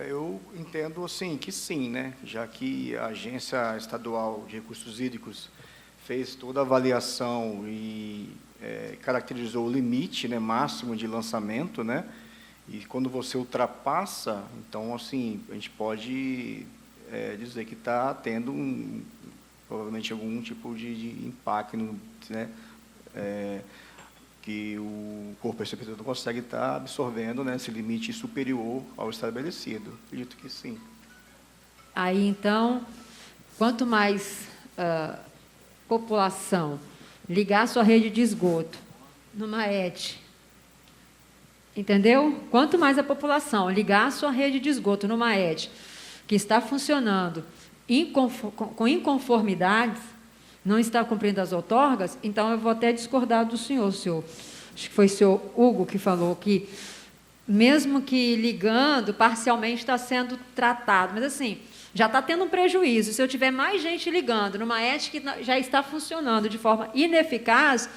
Eu entendo assim, que sim, né? Já que a Agência Estadual de Recursos Hídricos fez toda a avaliação e caracterizou o limite, né, máximo de lançamento, né? E quando você ultrapassa, então, assim, a gente pode dizer que está tendo provavelmente algum tipo de impacto, né? Que o corpo receptor não consegue estar absorvendo, né, esse limite superior ao estabelecido. Acredito que sim. Aí, então, quanto mais população ligar a sua rede de esgoto numa ET, entendeu? Quanto mais a população ligar a sua rede de esgoto numa ET que está funcionando com inconformidades, não está cumprindo as outorgas, então eu vou até discordar do senhor, acho que foi o senhor Hugo que falou que, mesmo que ligando, parcialmente está sendo tratado, mas assim, já está tendo um prejuízo. Se eu tiver mais gente ligando numa ET que já está funcionando de forma ineficaz,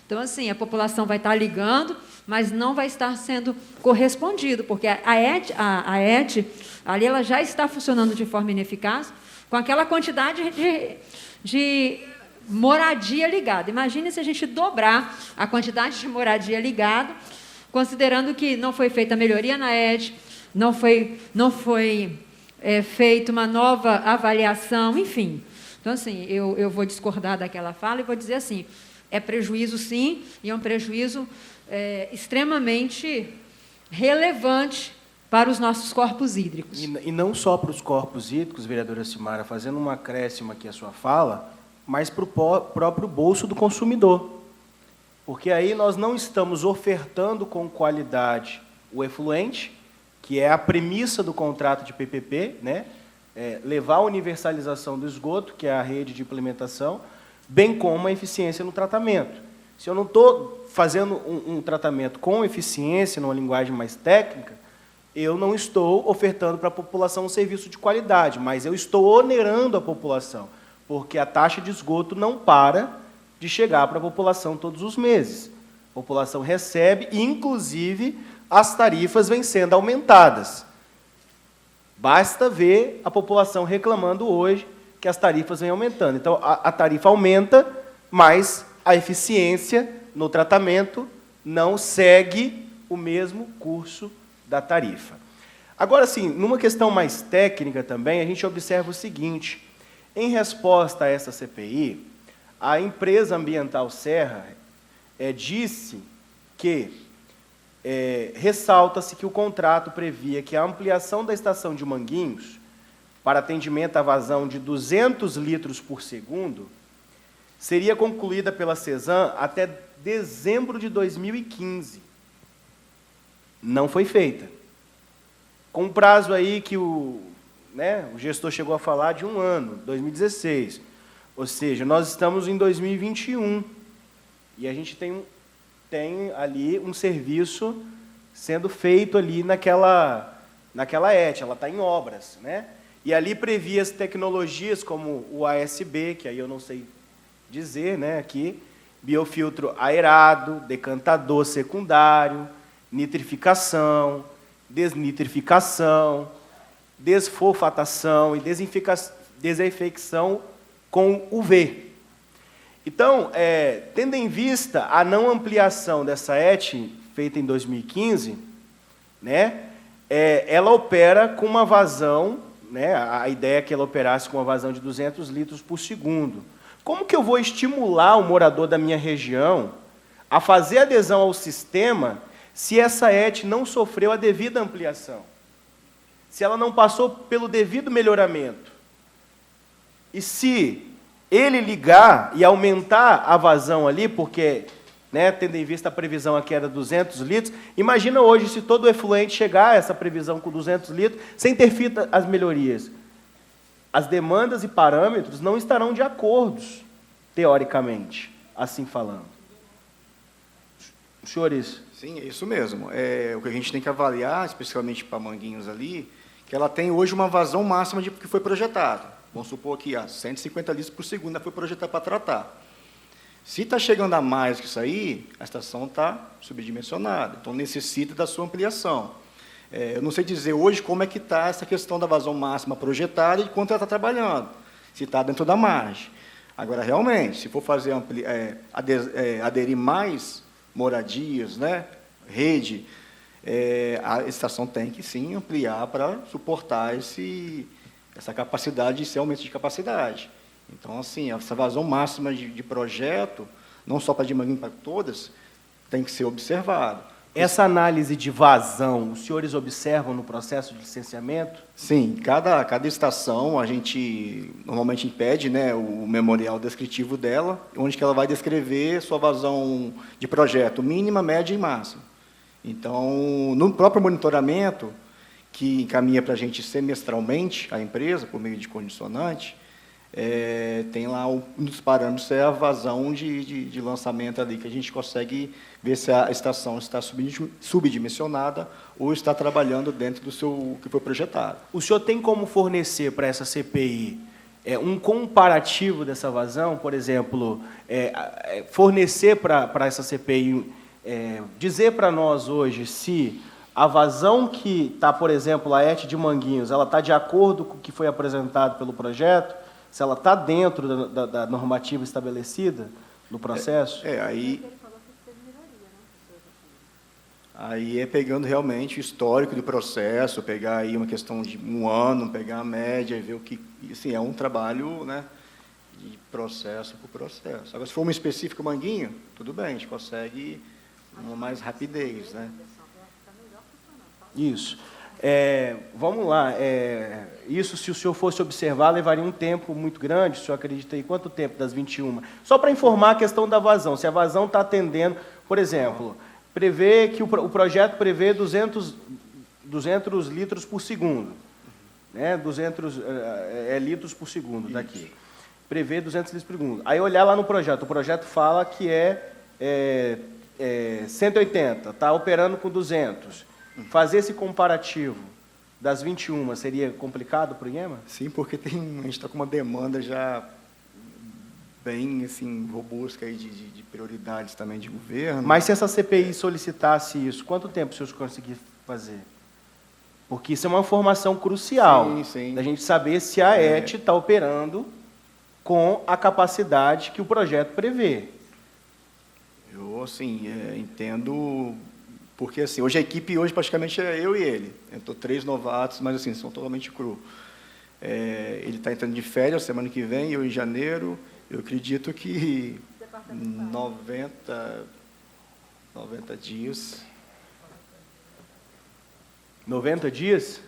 então, assim, a população vai estar ligando, mas não vai estar sendo correspondido, porque a ET ali ela já está funcionando de forma ineficaz, com aquela quantidade de moradia ligada. Imagine se a gente dobrar a quantidade de moradia ligada, considerando que não foi feita melhoria na ET, não foi feita uma nova avaliação, enfim. Então, assim, eu vou discordar daquela fala e vou dizer assim, é prejuízo, sim, e é um prejuízo extremamente relevante para os nossos corpos hídricos. E não só para os corpos hídricos, vereadora Cimara, fazendo um acréscimo aqui à sua fala, mas para o próprio bolso do consumidor. Porque aí nós não estamos ofertando com qualidade o efluente, que é a premissa do contrato de PPP, né? Levar a universalização do esgoto, que é a rede de implementação, bem como a eficiência no tratamento. Se eu não estou fazendo um tratamento com eficiência, numa linguagem mais técnica, eu não estou ofertando para a população um serviço de qualidade, mas eu estou onerando a população, porque a taxa de esgoto não para de chegar para a população todos os meses. A população recebe, e, inclusive, as tarifas vêm sendo aumentadas. Basta ver a população reclamando hoje que as tarifas vêm aumentando. Então, a tarifa aumenta, mas a eficiência no tratamento não segue o mesmo curso da tarifa. Agora, sim, numa questão mais técnica também, a gente observa o seguinte: em resposta a essa CPI, a empresa ambiental Serra disse que ressalta-se que o contrato previa que a ampliação da estação de Manguinhos para atendimento à vazão de 200 litros por segundo seria concluída pela CESAM até dezembro de 2015. Não foi feita. Com um prazo aí que o gestor chegou a falar de 1 ano, 2016. Ou seja, nós estamos em 2021 e a gente tem ali um serviço sendo feito ali naquela ET, ela está em obras, né? E ali previa as tecnologias como o ASB, que aí eu não sei dizer, né, aqui, biofiltro aerado, decantador secundário, nitrificação, desnitrificação, desfosfatação e desinfecção com UV. Então, tendo em vista a não ampliação dessa ET, feita em 2015, né, ela opera com uma vazão, né, a ideia é que ela operasse com uma vazão de 200 litros por segundo. Como que eu vou estimular o morador da minha região a fazer adesão ao sistema se essa ET não sofreu a devida ampliação? Se ela não passou pelo devido melhoramento? E se ele ligar e aumentar a vazão ali, porque, né, tendo em vista a previsão aqui era 200 litros, imagina hoje se todo o efluente chegar a essa previsão com 200 litros, sem ter feito as melhorias. As demandas e parâmetros não estarão de acordo, teoricamente, assim falando. Senhores? Sim, é isso mesmo. O que a gente tem que avaliar, especialmente para Manguinhos ali, que ela tem hoje uma vazão máxima de que foi projetado. Vamos supor que 150 litros por segundo foi projetada para tratar. Se está chegando a mais que isso aí, a estação está subdimensionada, então necessita da sua ampliação. Eu não sei dizer hoje como é que está essa questão da vazão máxima projetada e quanto ela está trabalhando, se está dentro da margem. Agora, realmente, se for fazer aderir mais moradias, né, rede, a estação tem que, sim, ampliar para suportar essa capacidade, esse aumento de capacidade. Então, assim, essa vazão máxima de projeto, não só para de Manguinhos, para todas, tem que ser observada. Essa análise de vazão, os senhores observam no processo de licenciamento? Sim, cada estação a gente normalmente pede, né, o memorial descritivo dela, onde que ela vai descrever sua vazão de projeto mínima, média e máxima. Então, no próprio monitoramento, que encaminha para a gente semestralmente, a empresa, por meio de condicionante, tem lá um dos parâmetros, a vazão de lançamento ali, que a gente consegue ver se a estação está subdimensionada ou está trabalhando dentro do seu que foi projetado. O senhor tem como fornecer para essa CPI um comparativo dessa vazão, por exemplo, fornecer para essa CPI, dizer para nós hoje se a vazão que está, por exemplo, a ET de Manguinhos, ela está de acordo com o que foi apresentado pelo projeto, se ela está dentro da normativa estabelecida no processo? Aí é pegando realmente o histórico do processo, pegar aí uma questão de um ano, pegar a média e ver o que... Assim, é um trabalho, né, de processo por processo. Agora, se for uma específica Manguinho, tudo bem, a gente consegue uma mais rapidez, né? Isso. Vamos lá. Isso, se o senhor fosse observar, levaria um tempo muito grande. O senhor acredita aí? Quanto tempo das 21? Só para informar a questão da vazão. Se a vazão está atendendo, por exemplo, prevê que o projeto prevê 200 litros por segundo. Né? 200 litros por segundo daqui. Prevê 200 litros por segundo. Aí olhar lá no projeto. O projeto fala que 180, está operando com 200. Fazer esse comparativo das 21 seria complicado para o IEMA? Sim, porque a gente está com uma demanda já bem assim, robusta aí de prioridades também de governo. Mas se essa CPI solicitasse isso, quanto tempo o senhor conseguir fazer? Porque isso é uma informação crucial, sim. da gente saber se a ET está operando com a capacidade que o projeto prevê. Eu, assim, entendo... Porque, assim, hoje a equipe, praticamente é eu e ele. Eu estou 3 novatos, mas, assim, são totalmente cru. Ele está entrando de férias semana que vem, eu em janeiro. Eu acredito que 90 dias. 90 dias?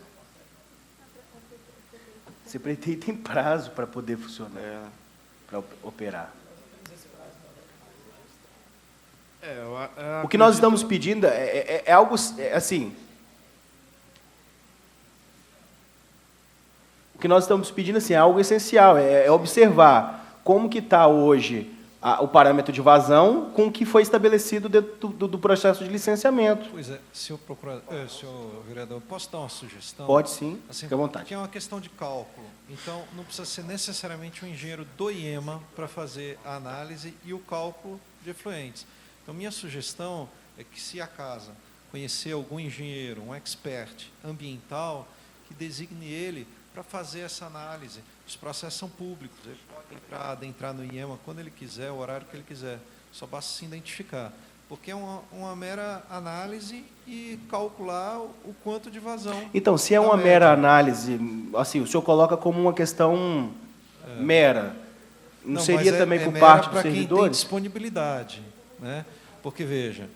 Você tem prazo para poder funcionar, para operar. O que nós estamos pedindo é algo assim. O que nós estamos pedindo assim, é algo essencial, é observar como que está hoje o parâmetro de vazão com o que foi estabelecido dentro do processo de licenciamento. Pois é, senhor vereador, posso dar uma sugestão? Pode sim, assim, fique à vontade. Porque é uma questão de cálculo, então não precisa ser necessariamente um engenheiro do IEMA para fazer a análise e o cálculo de efluentes. Então, minha sugestão é que, se a casa conhecer algum engenheiro, um expert ambiental, que designe ele para fazer essa análise. Os processos são públicos, ele pode adentrar no IEMA quando ele quiser, o horário que ele quiser, só basta se identificar. Porque é uma mera análise e calcular o quanto de vazão. Então, se é uma mera análise, assim, o senhor coloca como uma questão mera, não seria mas também por mera parte dos para quem tem servidores? disponibilidade, né? Porque, veja,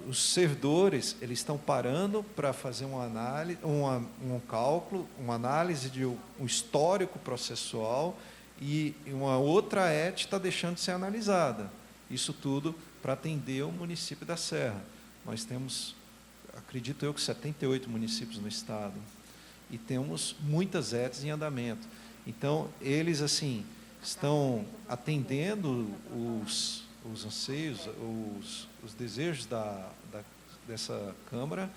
os servidores eles estão parando para fazer uma análise, um cálculo, uma análise de um histórico processual e uma outra ET está deixando de ser analisada. Isso tudo para atender o município da Serra. Nós temos, acredito eu, que 78 municípios no estado e temos muitas ETs em andamento. Então, eles assim estão atendendo os anseios, os desejos dessa Câmara,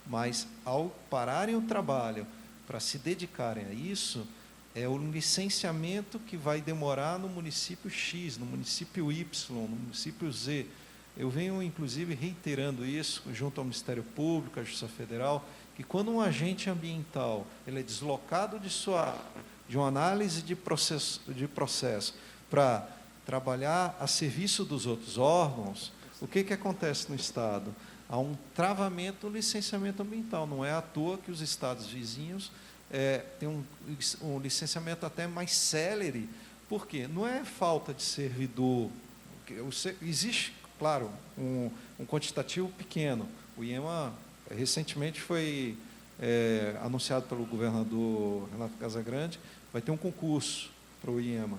mas ao pararem o trabalho para se dedicarem a isso, é o licenciamento que vai demorar no município X, no município Y, no município Z. Eu venho, inclusive, reiterando isso junto ao Ministério Público, à Justiça Federal, que quando um agente ambiental ele é deslocado de uma análise de processo para trabalhar a serviço dos outros órgãos, o que acontece no Estado? Há um travamento do licenciamento ambiental. Não é à toa que os estados vizinhos têm um licenciamento até mais célere. Por quê? Não é falta de servidor. Existe, claro, um quantitativo pequeno. O IEMA, recentemente, foi anunciado pelo governador Renato Casagrande, vai ter um concurso para o IEMA.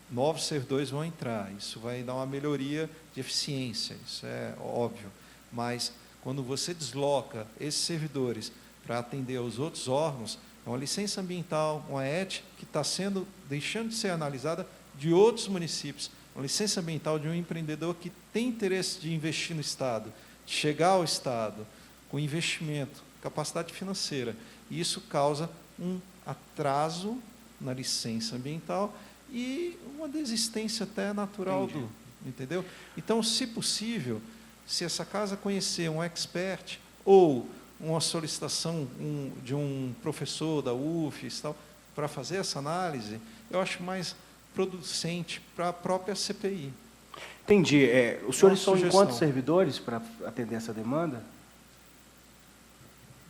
Novos servidores vão entrar, isso vai dar uma melhoria de eficiência, isso é óbvio. Mas, quando você desloca esses servidores para atender aos outros órgãos, é uma licença ambiental, uma ET, que está deixando de ser analisada de outros municípios, uma licença ambiental de um empreendedor que tem interesse de investir no Estado, de chegar ao Estado com investimento, capacidade financeira. E isso causa um atraso na licença ambiental e uma desistência até natural entendeu? Então, se possível, se essa casa conhecer um expert ou uma solicitação de um professor da UFES para fazer essa análise, eu acho mais producente para a própria CPI. Entendi. Os senhores são em quantos servidores para atender essa demanda?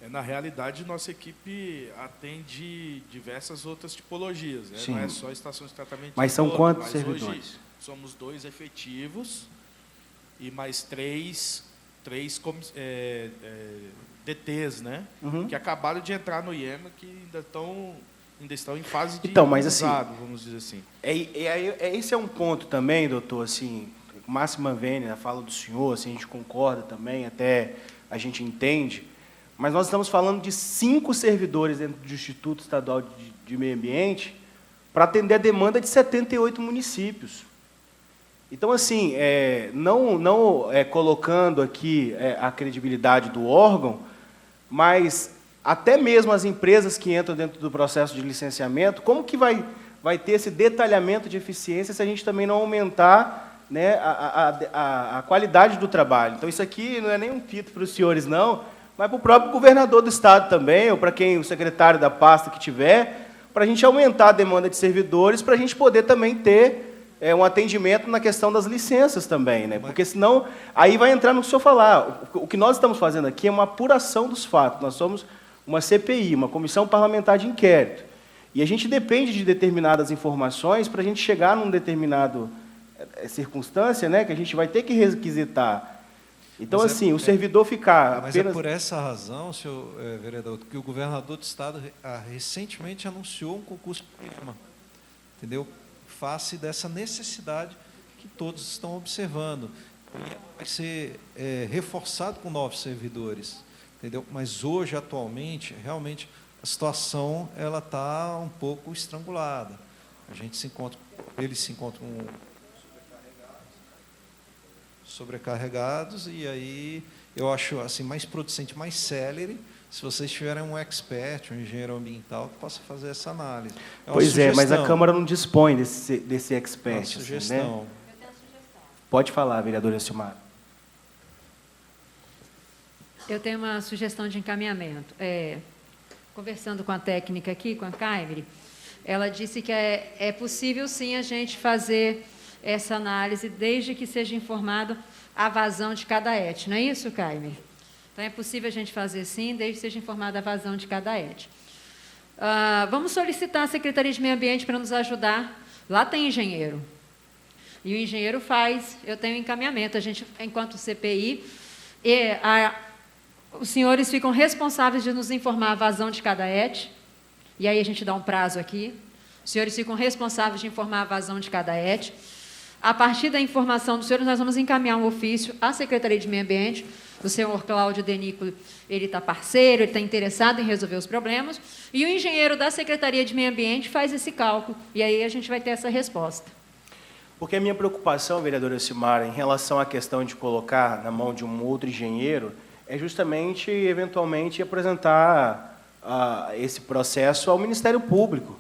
Na realidade, nossa equipe atende diversas outras tipologias, né? Sim. Não é só estações de tratamento. Mas são quantos servidores? Hoje somos 2 efetivos e mais 3 DTs, né? Uhum. Que acabaram de entrar no IEMA, que ainda estão em fase de então, mas assim, vamos dizer assim. Esse é um ponto também, doutor, assim, máxima vênia, a fala do senhor, assim, a gente concorda também, até a gente entende, mas nós estamos falando de 5 servidores dentro do Instituto Estadual de Meio Ambiente para atender a demanda de 78 municípios. Então, assim, não colocando aqui a credibilidade do órgão, mas até mesmo as empresas que entram dentro do processo de licenciamento, como que vai ter esse detalhamento de eficiência se a gente também não aumentar, né, a qualidade do trabalho? Então, isso aqui não é nem um título para os senhores, não, mas para o próprio governador do Estado também, ou para quem o secretário da pasta que tiver, para a gente aumentar a demanda de servidores, para a gente poder também ter um atendimento na questão das licenças também, né? Porque senão, aí vai entrar no que o senhor falar. O que nós estamos fazendo aqui é uma apuração dos fatos. Nós somos uma CPI, uma Comissão Parlamentar de Inquérito. E a gente depende de determinadas informações para a gente chegar num determinado circunstância, né, que a gente vai ter que requisitar. Então, assim, o servidor ficar mas apenas... é por essa razão, senhor vereador, que o governador do Estado recentemente anunciou um concurso para o IEMA, entendeu? Face dessa necessidade que todos estão observando. O IEMA vai ser reforçado com novos servidores, entendeu? Mas hoje, atualmente, realmente, a situação ela está um pouco estrangulada. Eles se encontram sobrecarregados, e aí eu acho assim mais producente, mais célere, se vocês tiverem um expert, um engenheiro ambiental que possa fazer essa análise. Pois mas a Câmara não dispõe desse expert. Uma sugestão. Né? Pode falar, vereadora Silmar. Eu tenho uma sugestão de encaminhamento. Conversando com a técnica aqui, com a Caimere, ela disse que é possível, sim, a gente fazer essa análise desde que seja informado a vazão de cada ET. Não é isso, Caimere? Então, é possível a gente fazer, sim, desde que seja informada a vazão de cada ET. Vamos solicitar a Secretaria de Meio Ambiente para nos ajudar. Lá tem engenheiro. E o engenheiro eu tenho encaminhamento. A gente, enquanto CPI, os senhores ficam responsáveis de nos informar a vazão de cada ET. E aí a gente dá um prazo aqui. Os senhores ficam responsáveis de informar a vazão de cada ET. A partir da informação dos senhores, nós vamos encaminhar um ofício à Secretaria de Meio Ambiente. O senhor Cláudio Denículo, ele está parceiro, ele está interessado em resolver os problemas. E o engenheiro da Secretaria de Meio Ambiente faz esse cálculo. E aí a gente vai ter essa resposta. Porque a minha preocupação, vereadora Silmara, em relação à questão de colocar na mão de um outro engenheiro, é justamente, eventualmente, apresentar esse processo ao Ministério Público,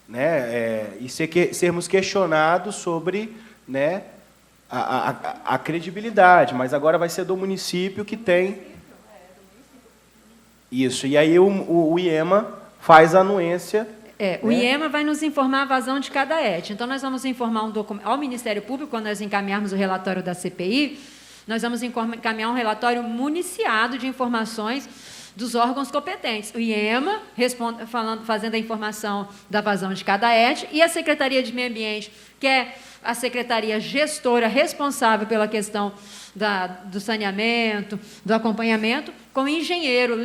né? E sermos questionados sobre, né, a credibilidade, mas agora vai ser do município que tem isso. E aí o IEMA faz a anuência. O IEMA vai nos informar a vazão de cada ET. Então, nós vamos informar ao Ministério Público, quando nós encaminharmos o relatório da CPI, nós vamos encaminhar um relatório municiado de informações dos órgãos competentes. O IEMA, fazendo a informação da vazão de cada ET, e a Secretaria de Meio Ambiente, que é a secretaria gestora responsável pela questão do saneamento, do acompanhamento, com o engenheiro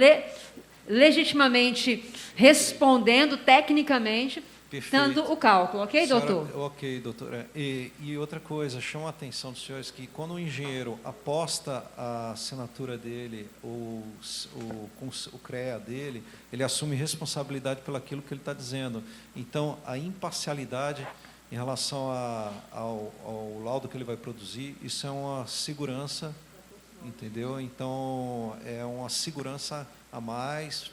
legitimamente respondendo tecnicamente, dando o cálculo. Ok, doutor? Ok, doutora. E outra coisa, chama a atenção dos senhores que quando o engenheiro aposta a assinatura dele, o CREA dele, ele assume responsabilidade pelo aquilo que ele está dizendo. Então, a imparcialidade em relação ao laudo que ele vai produzir, isso é uma segurança, entendeu? Então, é uma segurança a mais,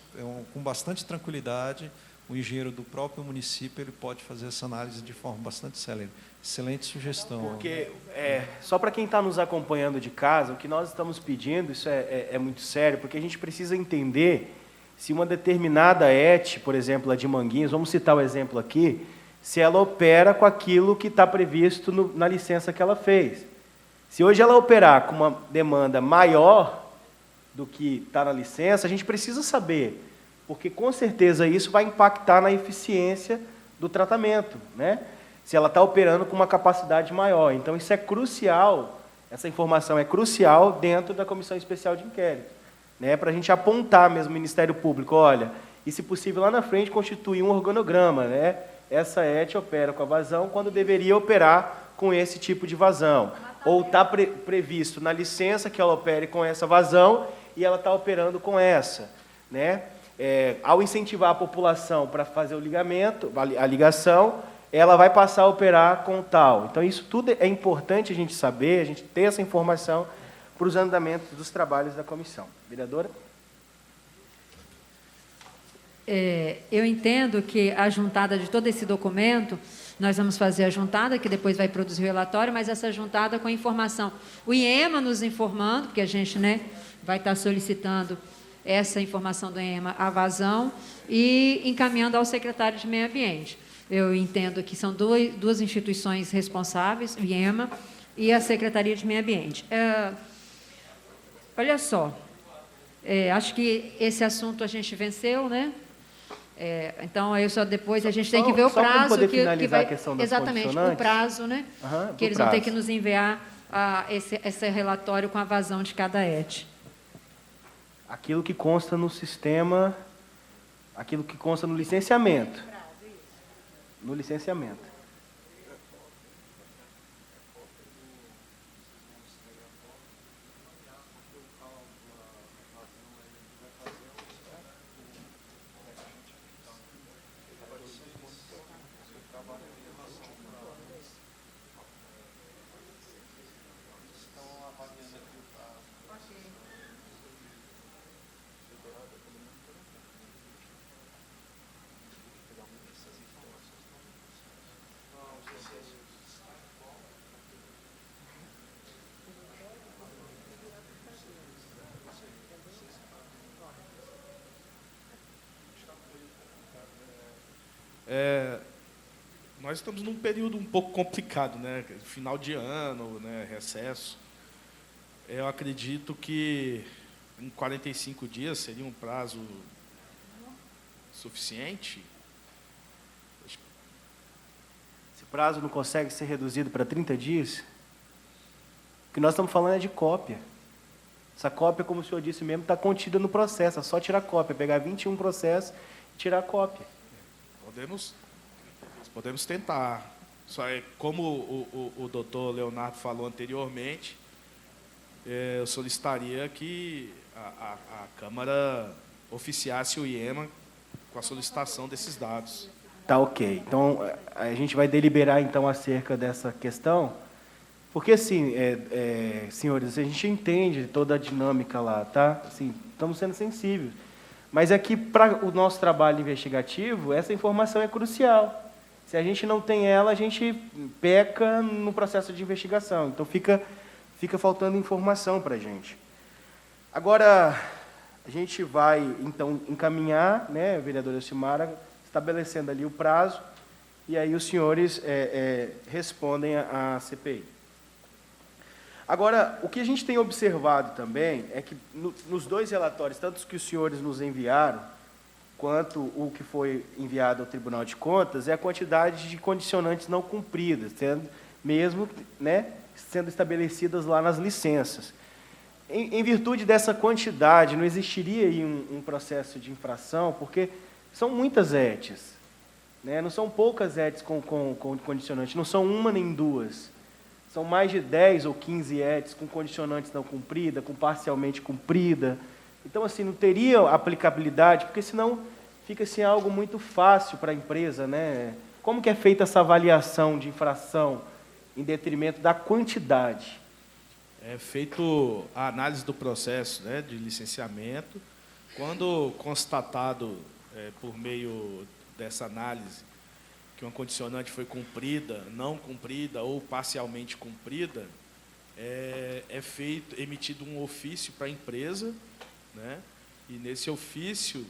com bastante tranquilidade. O engenheiro do próprio município ele pode fazer essa análise de forma bastante célere. Excelente sugestão. Porque, só para quem está nos acompanhando de casa, o que nós estamos pedindo, isso é muito sério, porque a gente precisa entender se uma determinada ET, por exemplo, a de Manguinhos, vamos citar o exemplo aqui, se ela opera com aquilo que está previsto na licença que ela fez. Se hoje ela operar com uma demanda maior do que está na licença, a gente precisa saber, porque com certeza isso vai impactar na eficiência do tratamento, né? Se ela está operando com uma capacidade maior. Então, isso é crucial, essa informação é crucial dentro da Comissão Especial de Inquérito, né? Para a gente apontar mesmo o Ministério Público, olha, e se possível lá na frente constituir um organograma, né? Essa ET opera com a vazão quando deveria operar com esse tipo de vazão. Ou está previsto na licença que ela opere com essa vazão e ela está operando com essa, né? Ao incentivar a população para fazer o ligamento, a ligação, ela vai passar a operar com tal. Então, isso tudo é importante a gente saber, a gente ter essa informação para os andamentos dos trabalhos da comissão. Vereadora? Eu entendo que a juntada de todo esse documento, nós vamos fazer a juntada, que depois vai produzir o relatório, mas essa juntada com a informação. O IEMA nos informando, porque a gente, né, vai estar solicitando essa informação do IEMA, a vazão, e encaminhando ao secretário de Meio Ambiente. Eu entendo que são duas instituições responsáveis, o IEMA e a Secretaria de Meio Ambiente. Olha só, acho que esse assunto a gente venceu, né? Então, depois a gente tem que ver o prazo que vai... Exatamente, o prazo, né? Que eles vão ter que nos enviar esse relatório com a vazão de cada ET. Aquilo que consta no sistema, aquilo que consta no licenciamento. No licenciamento. nós estamos num período um pouco complicado, né? Final de ano, né? Recesso. Eu acredito que em 45 dias seria um prazo suficiente. Esse prazo não consegue ser reduzido para 30 dias? O que nós estamos falando é de cópia. Essa cópia, como o senhor disse mesmo, está contida no processo. É só tirar a cópia, pegar 21 processos e tirar a cópia. Podemos tentar. Só é como o doutor Leonardo falou anteriormente, eu solicitaria que a Câmara oficiasse o IEMA com a solicitação desses dados. Tá ok. Então, a gente vai deliberar, então, acerca dessa questão, porque, assim, senhores, a gente entende toda a dinâmica lá, tá? Assim, estamos sendo sensíveis. Mas é que, para o nosso trabalho investigativo, essa informação é crucial. Se a gente não tem ela, a gente peca no processo de investigação. Então, fica faltando informação para a gente. Agora, a gente vai, então, encaminhar, né, vereadora Silmara, estabelecendo ali o prazo, e aí os senhores respondem à CPI. Agora, o que a gente tem observado também é que nos dois relatórios, tanto os que os senhores nos enviaram, quanto o que foi enviado ao Tribunal de Contas, é a quantidade de condicionantes não cumpridas, sendo estabelecidas lá nas licenças. Em virtude dessa quantidade, não existiria aí um processo de infração, porque são muitas ETs, né? Não são poucas ETs com condicionantes, não são uma nem duas. São mais de 10 ou 15 ETs com condicionantes não cumprida, com parcialmente cumprida. Então, assim, não teria aplicabilidade, porque senão fica assim, algo muito fácil para a empresa, né? Como que é feita essa avaliação de infração em detrimento da quantidade? É feito a análise do processo, né, de licenciamento. Quando constatado, por meio dessa análise, que uma condicionante foi cumprida, não cumprida ou parcialmente cumprida, emitido um ofício para a empresa, né? E nesse ofício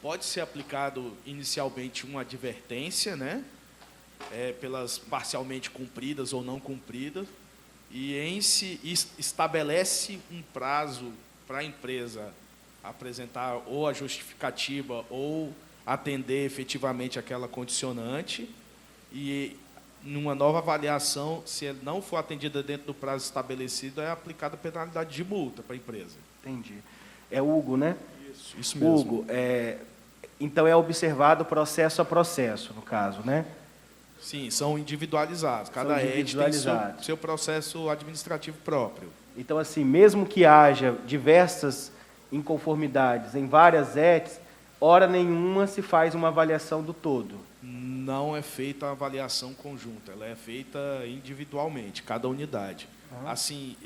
pode ser aplicado inicialmente uma advertência, né? Pelas parcialmente cumpridas ou não cumpridas, e estabelece um prazo para a empresa apresentar ou a justificativa ou atender efetivamente aquela condicionante, e numa nova avaliação, se ele não for atendida dentro do prazo estabelecido, é aplicada a penalidade de multa para a empresa. Entendi. É Hugo, né? Isso mesmo. Hugo, então é observado processo a processo, no caso, né? Sim, são individualizados. Cada ET tem seu processo administrativo próprio. Então, assim, mesmo que haja diversas inconformidades em várias ETs, hora nenhuma se faz uma avaliação do todo. Não é feita a avaliação conjunta, ela é feita individualmente, cada unidade. Uhum. Assim,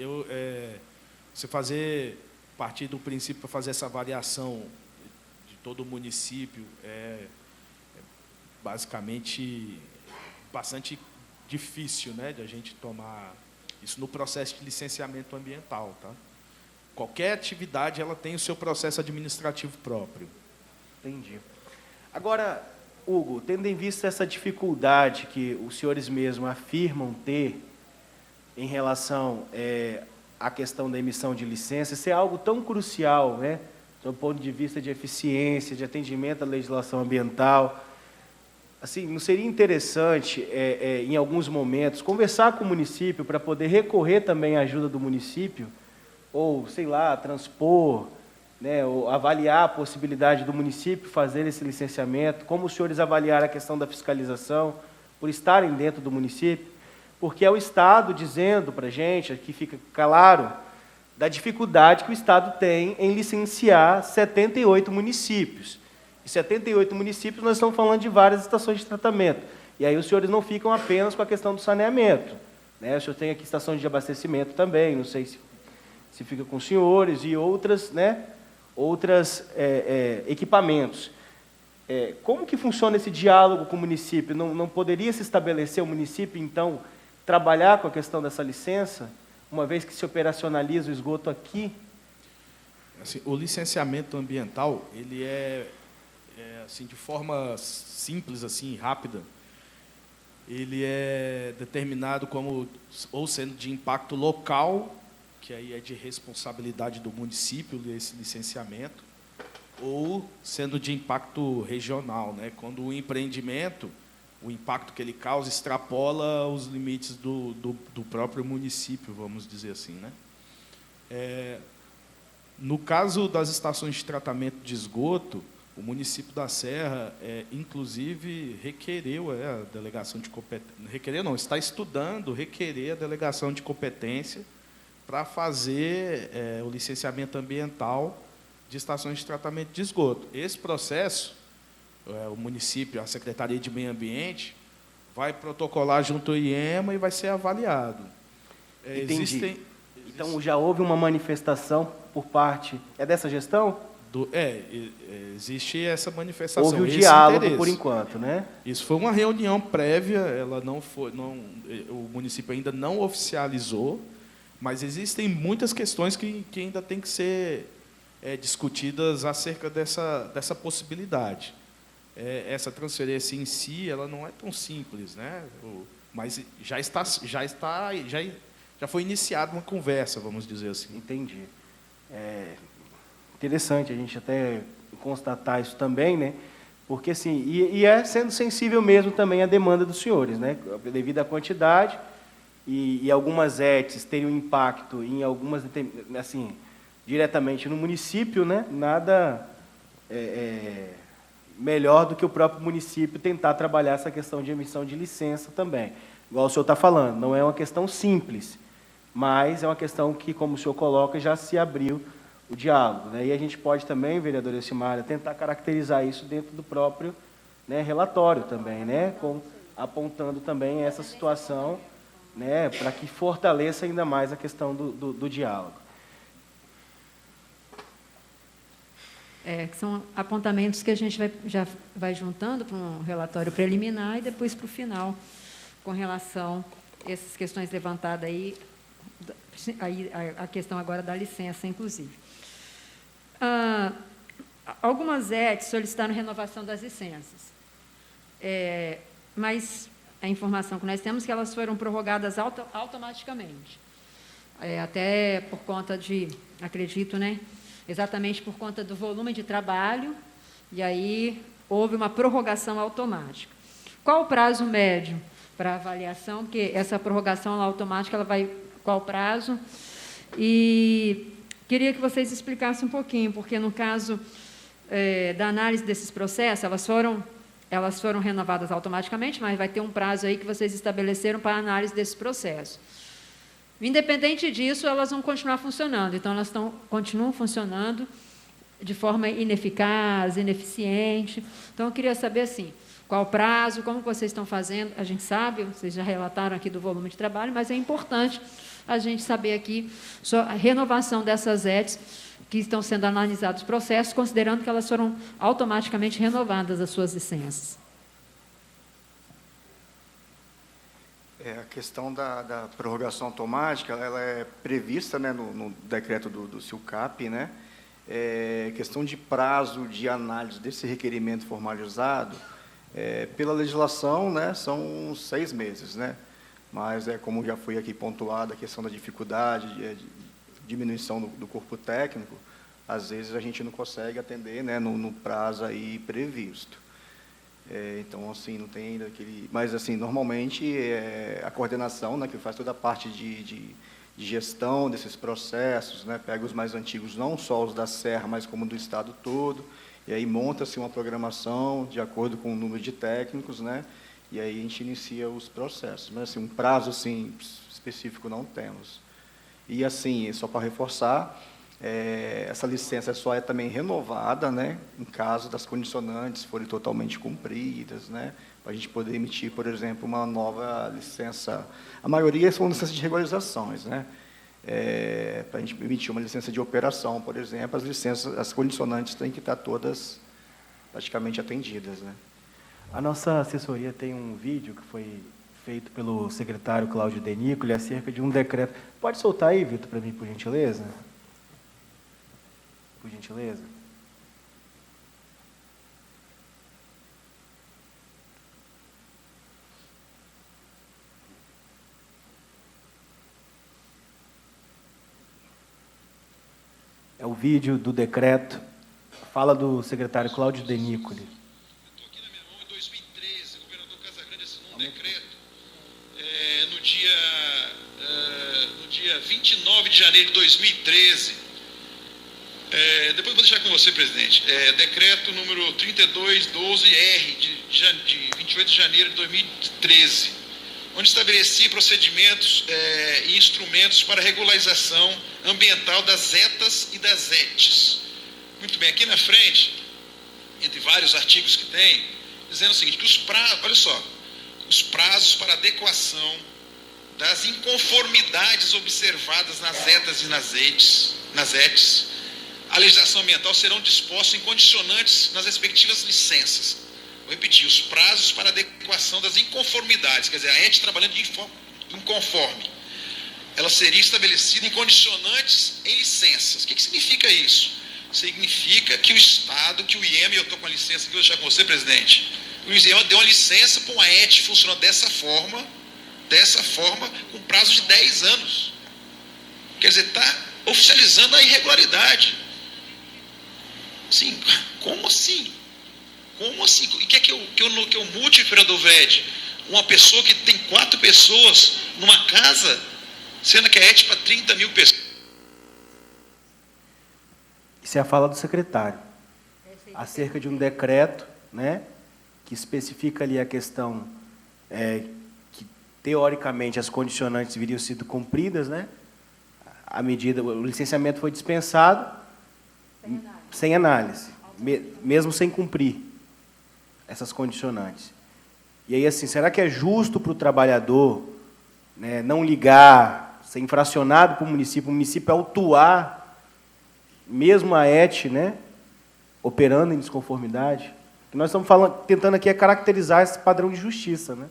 você partir do princípio para fazer essa avaliação de todo o município é basicamente bastante difícil, né, de a gente tomar isso no processo de licenciamento ambiental, tá? Qualquer atividade ela tem o seu processo administrativo próprio. Entendi. Agora, Hugo, tendo em vista essa dificuldade que os senhores mesmos afirmam ter em relação à questão da emissão de licença, isso é algo tão crucial, né, do ponto de vista de eficiência, de atendimento à legislação ambiental. Assim, não seria interessante, em alguns momentos, conversar com o município para poder recorrer também à ajuda do município, ou, sei lá, transpor, né, ou avaliar a possibilidade do município fazer esse licenciamento, como os senhores avaliaram a questão da fiscalização, por estarem dentro do município, porque é o Estado dizendo para a gente, aqui fica claro, da dificuldade que o Estado tem em licenciar 78 municípios. E 78 municípios, nós estamos falando de várias estações de tratamento. E aí os senhores não ficam apenas com a questão do saneamento, né? O senhor tem aqui estações de abastecimento também, não sei se fica com os senhores, e outras, né, equipamentos. Como que funciona esse diálogo com o município? Não poderia se estabelecer o município, então, trabalhar com a questão dessa licença, uma vez que se operacionaliza o esgoto aqui? Assim, o licenciamento ambiental, ele assim, de forma simples, assim, rápida, ele é determinado como ou sendo de impacto local, que aí é de responsabilidade do município esse licenciamento, ou sendo de impacto regional, né? Quando o empreendimento, o impacto que ele causa extrapola os limites do próprio município, vamos dizer assim, né? No caso das estações de tratamento de esgoto, o município da Serra, inclusive, requereu a delegação de competência. Requerer não, está estudando requerer a delegação de competência para fazer o licenciamento ambiental de estações de tratamento de esgoto. Esse processo, o município, a Secretaria de Meio Ambiente, vai protocolar junto ao IEMA e vai ser avaliado. Entendi. Então, já houve uma manifestação por parte... É dessa gestão? Existe essa manifestação. Houve o diálogo, por enquanto, né? Isso foi uma reunião prévia, ela não foi, o município ainda não oficializou, mas existem muitas questões que ainda têm que ser discutidas acerca dessa possibilidade. Essa transferência em si, ela não é tão simples, né? Mas já foi iniciada uma conversa, vamos dizer assim. Entendi. Interessante a gente até constatar isso também, né? Porque, assim, sendo sensível mesmo também à demanda dos senhores, né? Devido à quantidade e algumas ETs terem um impacto em algumas, assim, diretamente no município, né? Nada melhor do que o próprio município tentar trabalhar essa questão de emissão de licença também. Igual o senhor está falando, não é uma questão simples, mas é uma questão que, como o senhor coloca, já se abriu o diálogo, né? E a gente pode também, vereador Elcimária, tentar caracterizar isso dentro do próprio, né, relatório também, né, apontando também essa situação, né, para que fortaleça ainda mais a questão do diálogo. Que são apontamentos que a gente já vai juntando para um relatório preliminar e depois para o final, com relação a essas questões levantadas aí a questão agora da licença, inclusive. Algumas ETs solicitaram renovação das licenças, mas a informação que nós temos é que elas foram prorrogadas automaticamente, até por conta de, acredito, né, exatamente por conta do volume de trabalho, e aí houve uma prorrogação automática. Qual o prazo médio para avaliação? Porque essa prorrogação automática, ela vai... Qual o prazo? E queria que vocês explicassem um pouquinho, porque no caso da análise desses processos, elas foram renovadas automaticamente, mas vai ter um prazo aí que vocês estabeleceram para a análise desses processos. Independente disso, elas vão continuar funcionando, então elas continuam funcionando de forma ineficaz, ineficiente. Então, eu queria saber, assim, qual o prazo, como vocês estão fazendo. A gente sabe, vocês já relataram aqui do volume de trabalho, mas é importante a gente saber aqui a renovação dessas ETs que estão sendo analisados os processos, considerando que elas foram automaticamente renovadas as suas licenças. A questão da prorrogação automática, ela é prevista, né, no decreto do SILCAP, né? Questão de prazo de análise desse requerimento formalizado, pela legislação, né, são 6 meses, né? Mas, como já foi aqui pontuado, a questão da dificuldade, de diminuição do corpo técnico, às vezes a gente não consegue atender, né, no prazo aí previsto. Então, assim, não tem ainda aquele... Mas, assim, normalmente, a coordenação, né, que faz toda a parte de gestão desses processos, né, pega os mais antigos, não só os da Serra, mas como do Estado todo, e aí monta-se uma programação de acordo com o número de técnicos, né, e aí a gente inicia os processos. Mas, assim, um prazo assim, específico não temos. E, assim, só para reforçar, essa licença só é também renovada, né, em caso das condicionantes forem totalmente cumpridas, né, para a gente poder emitir, por exemplo, uma nova licença. A maioria são licenças de regularizações, né, para a gente emitir uma licença de operação, por exemplo, as condicionantes têm que estar todas praticamente atendidas, né. A nossa assessoria tem um vídeo que foi feito pelo secretário Cláudio Denícoli acerca de um decreto. Pode soltar aí, Vitor, para mim, por gentileza? Por gentileza. É o vídeo do decreto. Fala do secretário Cláudio Denícoli. Estou aqui na minha mão, em 2013, o governador Casagrande assinou um decreto no dia 29 de janeiro de 2013. Depois eu vou deixar com você, presidente. Decreto número 3212-R, de 28 de janeiro de 2013, onde estabelecia procedimentos e instrumentos para regularização ambiental das ETAs e das ETs. Muito bem, aqui na frente, entre vários artigos que tem, dizendo o seguinte, que os prazos, olha só, os prazos para adequação das inconformidades observadas nas ETAs e nas ETs, a legislação ambiental serão dispostos em condicionantes nas respectivas licenças. Vou repetir, os prazos para adequação das inconformidades, quer dizer, a ET trabalhando de inconforme, ela seria estabelecida em condicionantes em licenças. O que significa isso? Significa que o Estado, que o IEMA, e eu estou com a licença aqui, vou deixar com você, presidente, o IEMA deu uma licença para uma ET funcionando dessa forma, com prazo de 10 anos. Quer dizer, está oficializando a irregularidade. Sim, como assim? Como assim? E quer que eu multe, vereador Vede, uma pessoa que tem 4 pessoas numa casa, sendo que a ET para 30 mil pessoas? Isso é a fala do secretário, acerca de um decreto, né, que especifica ali a questão que, teoricamente, as condicionantes viriam sido cumpridas, né, a medida, o licenciamento foi dispensado, sem análise, mesmo sem cumprir essas condicionantes. E aí, assim, será que é justo para o trabalhador, né, não ligar, ser infracionado para o município autuar, mesmo a ET, né, operando em desconformidade? O que nós estamos tentando aqui é caracterizar esse padrão de justiça, né?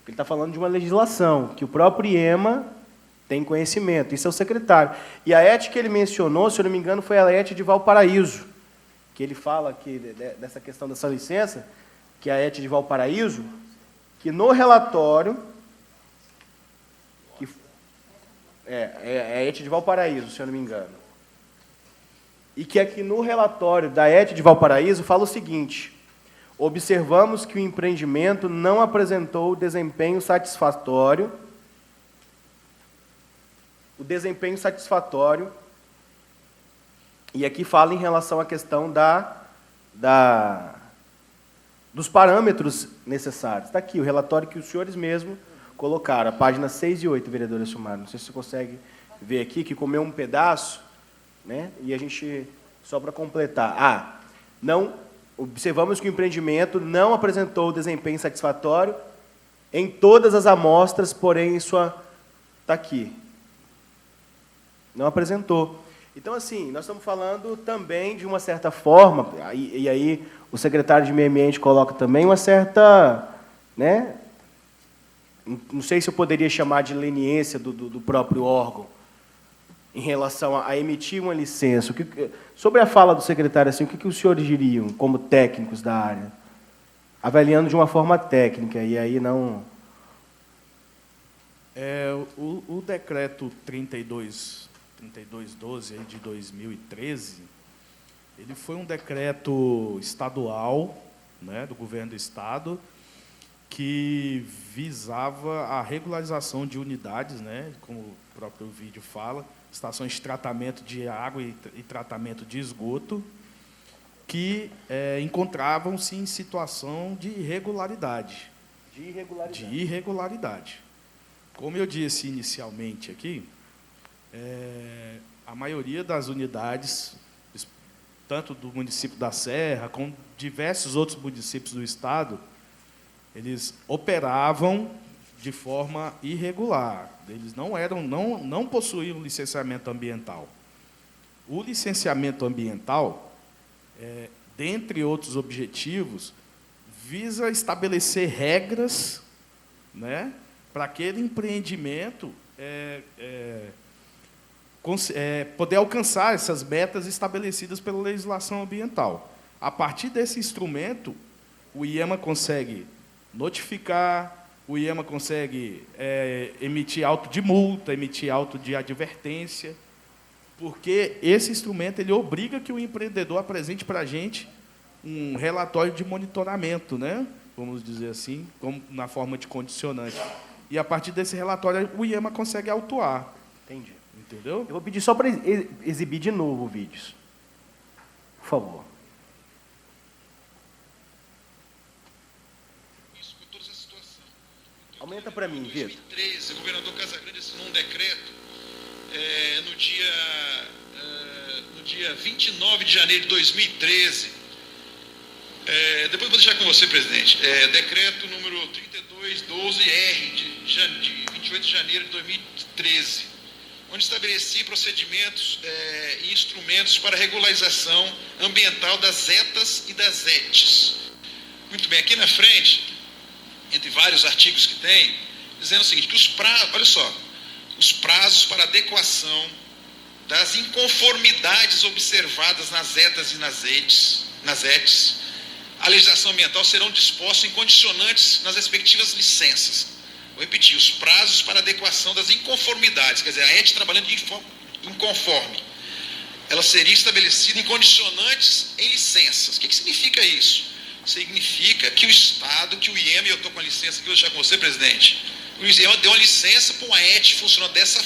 Ele está falando de uma legislação que o próprio IEMA tem conhecimento, isso é o secretário. E a ET que ele mencionou, se eu não me engano, foi a ET de Valparaíso, que ele fala aqui dessa questão dessa licença, que é a ET de Valparaíso, que no relatório, é a ET de Valparaíso, se eu não me engano, e que aqui no relatório da ET de Valparaíso fala o seguinte: observamos que o empreendimento não apresentou desempenho satisfatório, e aqui fala em relação à questão dos parâmetros necessários. Está aqui o relatório que os senhores mesmos colocaram, a página 6 e 8, vereadora Silmar. Não sei se você consegue ver aqui, que comeu um pedaço, né? E a gente, só para completar, observamos que o empreendimento não apresentou desempenho satisfatório em todas as amostras, porém, está aqui, não apresentou. Então, assim, nós estamos falando também, de uma certa forma, e aí o secretário de Meio Ambiente coloca também uma certa, né, não sei se eu poderia chamar de leniência do próprio órgão, em relação a emitir uma licença. Sobre a fala do secretário, assim, o que os senhores diriam, como técnicos da área? Avaliando de uma forma técnica, e aí não... O decreto 3212 de 2013, ele foi um decreto estadual, né, do governo do Estado, que visava a regularização de unidades, né, como o próprio vídeo fala, estações de tratamento de água e tratamento de esgoto, que encontravam-se em situação de irregularidade. De irregularidade. Como eu disse inicialmente aqui, a maioria das unidades, tanto do município da Serra, como diversos outros municípios do Estado, eles operavam de forma irregular. Eles não possuíam licenciamento ambiental. O licenciamento ambiental, dentre outros objetivos, visa estabelecer regras, né, para aquele empreendimento poder alcançar essas metas estabelecidas pela legislação ambiental. A partir desse instrumento, o IEMA consegue notificar, o IEMA consegue emitir auto de multa, emitir auto de advertência, Porque esse instrumento ele obriga que o empreendedor apresente para a gente um relatório de monitoramento, né? Vamos dizer assim, como na forma de condicionante. E a partir desse relatório, o IEMA consegue autuar. Entendi. Entendeu? Eu vou pedir só para exibir de novo o vídeo. Por favor. Isso, com toda essa situação. Aumenta para mim, Vitor. Em 2013, o governador Casagrande assinou um decreto no dia 29 de janeiro de 2013. Depois eu vou deixar com você, presidente. Decreto número 3212-R, de 28 de janeiro de 2013, onde estabelecia procedimentos e instrumentos para regularização ambiental das ETAs e das ETs. Muito bem, aqui na frente, entre vários artigos que tem, dizendo o seguinte, que os prazos, olha só, os prazos para adequação das inconformidades observadas nas ETAs e nas ETs, a legislação ambiental serão dispostos em condicionantes nas respectivas licenças. Vou repetir, os prazos para adequação das inconformidades, quer dizer, a ET trabalhando de inconforme, ela seria estabelecida em condicionantes em licenças. O que significa isso? Significa que o Estado, que o IEMA, e eu estou com a licença aqui, vou deixar com você, presidente, o IEMA deu uma licença para uma ET funcionando dessa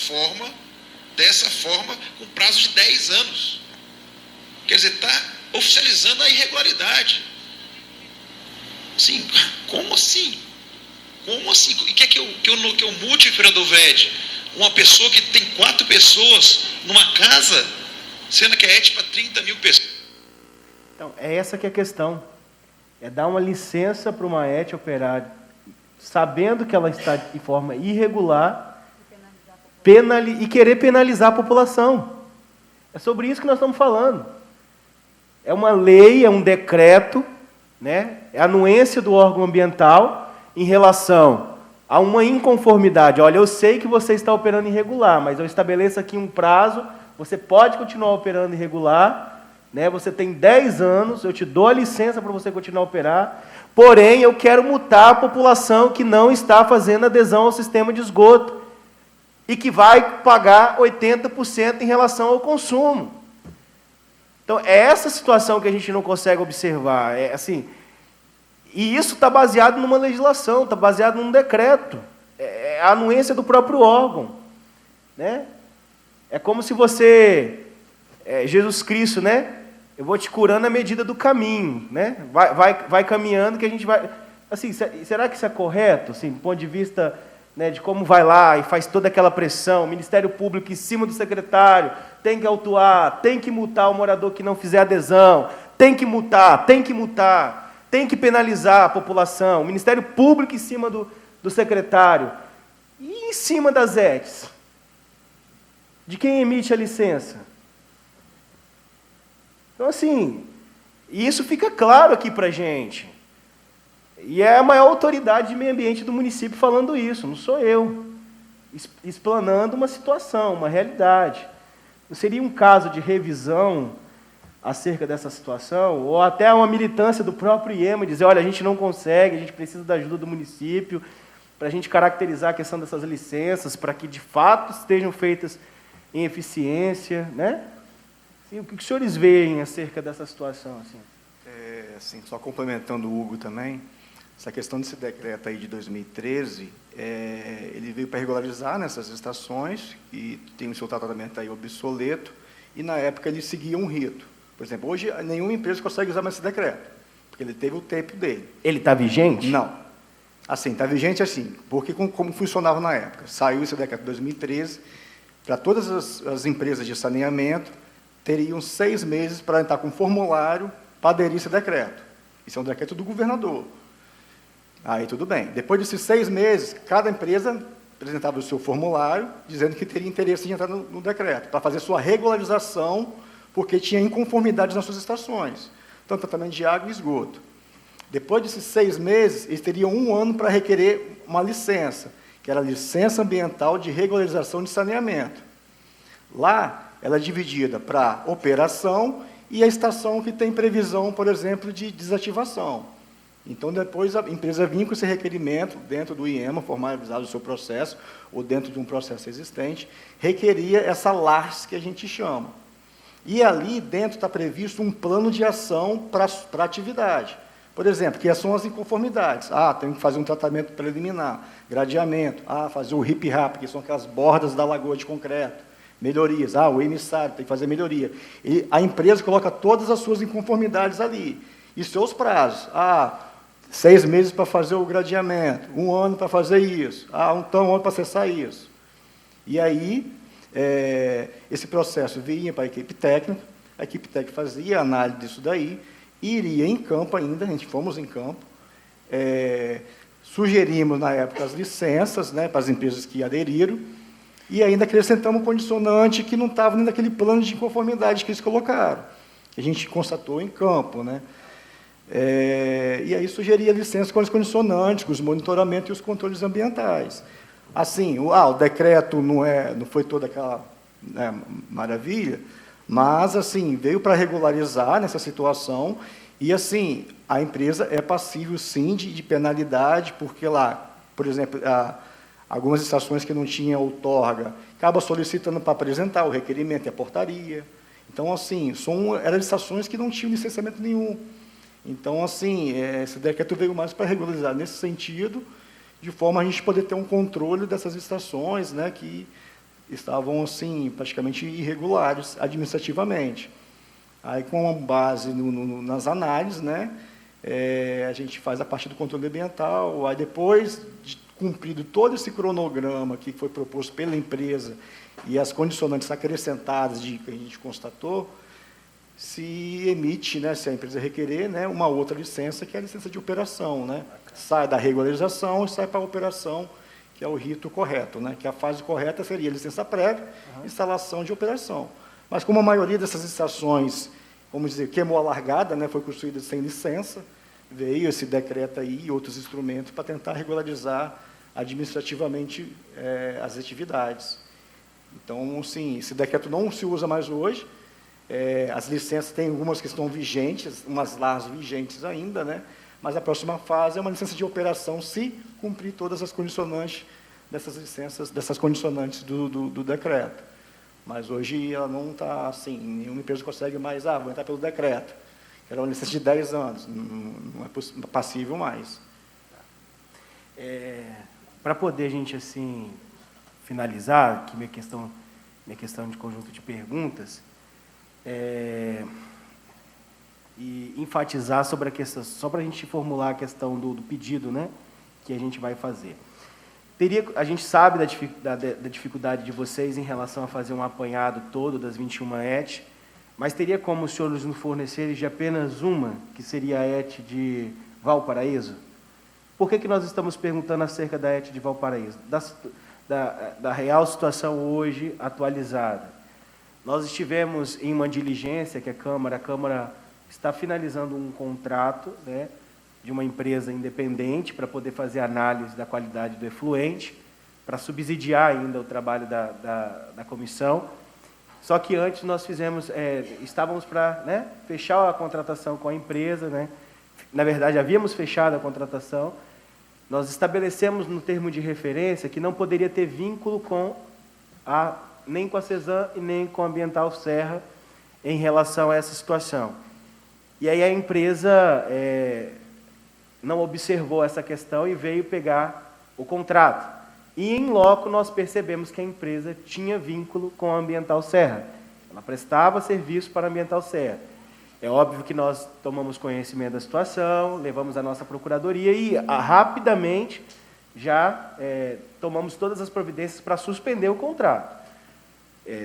forma, com prazo de 10 anos. Quer dizer, está oficializando a irregularidade. Sim, como assim? Como assim? E quer que eu multe, vereador Vede, uma pessoa que tem 4 pessoas numa casa, sendo que a ET para 30 mil pessoas? Então, é essa que é a questão. É dar uma licença para uma ET operar, sabendo que ela está de forma irregular, e querer penalizar a população. É sobre isso que nós estamos falando. É uma lei, é um decreto, né? É a anuência do órgão ambiental em relação a uma inconformidade. Olha, eu sei que você está operando irregular, mas eu estabeleço aqui um prazo, você pode continuar operando irregular, né? Você tem 10 anos, eu te dou a licença para você continuar a operar, porém eu quero multar a população que não está fazendo adesão ao sistema de esgoto e que vai pagar 80% em relação ao consumo. Então, é essa situação que a gente não consegue observar. E isso está baseado numa legislação, está baseado num decreto. É a anuência do próprio órgão. Né? É como se você... Jesus Cristo, né? Eu vou te curando à medida do caminho. Né? Vai caminhando que a gente vai... Assim, será que isso é correto? Assim, do ponto de vista... Né, de como vai lá e faz toda aquela pressão, o Ministério Público em cima do secretário, tem que autuar, tem que multar o morador que não fizer adesão, tem que multar, tem que penalizar a população, o Ministério Público em cima do secretário. E em cima das ETs? De quem emite a licença? Então, assim, isso fica claro aqui para a gente. E é a maior autoridade de meio ambiente do município falando isso, não sou eu, explanando uma situação, uma realidade. Não seria um caso de revisão acerca dessa situação, ou até uma militância do próprio IEMA, dizer, olha, a gente não consegue, a gente precisa da ajuda do município, para a gente caracterizar a questão dessas licenças, para que, de fato, estejam feitas em eficiência, né? Assim, o que os senhores veem acerca dessa situação? Assim, só complementando o Hugo também, essa questão desse decreto aí de 2013, ele veio para regularizar nessas estações, e tem o seu tratamento aí obsoleto, e na época ele seguia um rito. Por exemplo, hoje nenhuma empresa consegue usar mais esse decreto, porque ele teve o tempo dele. Ele está vigente? Não. Assim, está vigente assim, porque como funcionava na época? Saiu esse decreto em 2013, para todas as empresas de saneamento, teriam 6 meses para entrar com formulário para aderir a esse decreto. Isso é um decreto do governador. Aí tudo bem. Depois desses 6 meses, cada empresa apresentava o seu formulário, dizendo que teria interesse em entrar no decreto, para fazer sua regularização, porque tinha inconformidades nas suas estações, tanto tratamento de água e esgoto. Depois desses 6 meses, eles teriam 1 ano para requerer uma licença, que era a licença ambiental de regularização de saneamento. Lá, ela é dividida para operação e a estação que tem previsão, por exemplo, de desativação. Então, depois a empresa vinha com esse requerimento dentro do IEMA, formalizado o seu processo, ou dentro de um processo existente, requeria essa LARS que a gente chama. E ali dentro está previsto um plano de ação para a atividade. Por exemplo, que são as inconformidades. Tem que fazer um tratamento preliminar, gradeamento, fazer o hip-rap, que são aquelas bordas da lagoa de concreto, melhorias, o emissário, tem que fazer melhoria. E a empresa coloca todas as suas inconformidades ali, e seus prazos. 6 meses para fazer o gradeamento, 1 ano para fazer isso, um ano para acessar isso. E aí, esse processo vinha para a equipe técnica fazia a análise disso daí, iria em campo ainda, a gente fomos em campo, sugerimos, na época, as licenças, né, para as empresas que aderiram, e ainda acrescentamos um condicionante que não estava nem naquele plano de conformidade que eles colocaram, que a gente constatou em campo, né. E aí sugeria licença com os condicionantes, com os monitoramentos e os controles ambientais. Assim, o decreto não foi toda aquela, né, maravilha, mas assim, veio para regularizar nessa situação, e assim, a empresa é passível, sim, de penalidade, porque lá, por exemplo, algumas estações que não tinham outorga, acaba solicitando para apresentar o requerimento e a portaria. Então, assim, eram estações que não tinham licenciamento nenhum. Então, assim, esse decreto veio mais para regularizar nesse sentido, de forma a gente poder ter um controle dessas estações, né, que estavam, assim, praticamente irregulares administrativamente. Aí, com base nas análises, né, a gente faz a parte do controle ambiental, aí depois de cumprido todo esse cronograma que foi proposto pela empresa e as condicionantes acrescentadas que a gente constatou, se emite, né, se a empresa requerer, né, uma outra licença, que é a licença de operação, né? Sai da regularização e sai para a operação, que é o rito correto, né? Que a fase correta seria licença prévia, instalação de operação. Mas como a maioria dessas estações, vamos dizer, queimou a largada, né, foi construída sem licença, veio esse decreto aí e outros instrumentos para tentar regularizar administrativamente as atividades. Então, sim, esse decreto não se usa mais hoje. As licenças tem algumas que estão vigentes, umas LARs vigentes ainda, né? Mas a próxima fase é uma licença de operação, se cumprir todas as condicionantes dessas licenças, dessas condicionantes do decreto. Mas hoje ela não está assim, nenhuma empresa consegue mais, vou entrar pelo decreto. Era uma licença de 10 anos, não é passível mais. Para poder a gente, assim, finalizar, aqui minha questão de conjunto de perguntas, e enfatizar sobre a questão, só para a gente formular a questão do pedido, né, que a gente vai fazer. A gente sabe da dificuldade de vocês em relação a fazer um apanhado todo das 21 ET, mas teria como os senhores nos fornecerem de apenas uma, que seria a ET de Valparaíso? Por que nós estamos perguntando acerca da ET de Valparaíso? Da real situação hoje atualizada. Nós estivemos em uma diligência que a Câmara está finalizando um contrato, né, de uma empresa independente para poder fazer análise da qualidade do efluente, para subsidiar ainda o trabalho da comissão. Só que antes nós estávamos para, né, fechar a contratação com a empresa, né? Na verdade, havíamos fechado a contratação. Nós estabelecemos no termo de referência que não poderia ter vínculo nem com a CESAM e nem com a Ambiental Serra em relação a essa situação. E aí a empresa não observou essa questão e veio pegar o contrato. E, em loco, nós percebemos que a empresa tinha vínculo com a Ambiental Serra. Ela prestava serviço para a Ambiental Serra. É óbvio que nós tomamos conhecimento da situação, levamos a nossa procuradoria e, rapidamente, já tomamos todas as providências para suspender o contrato,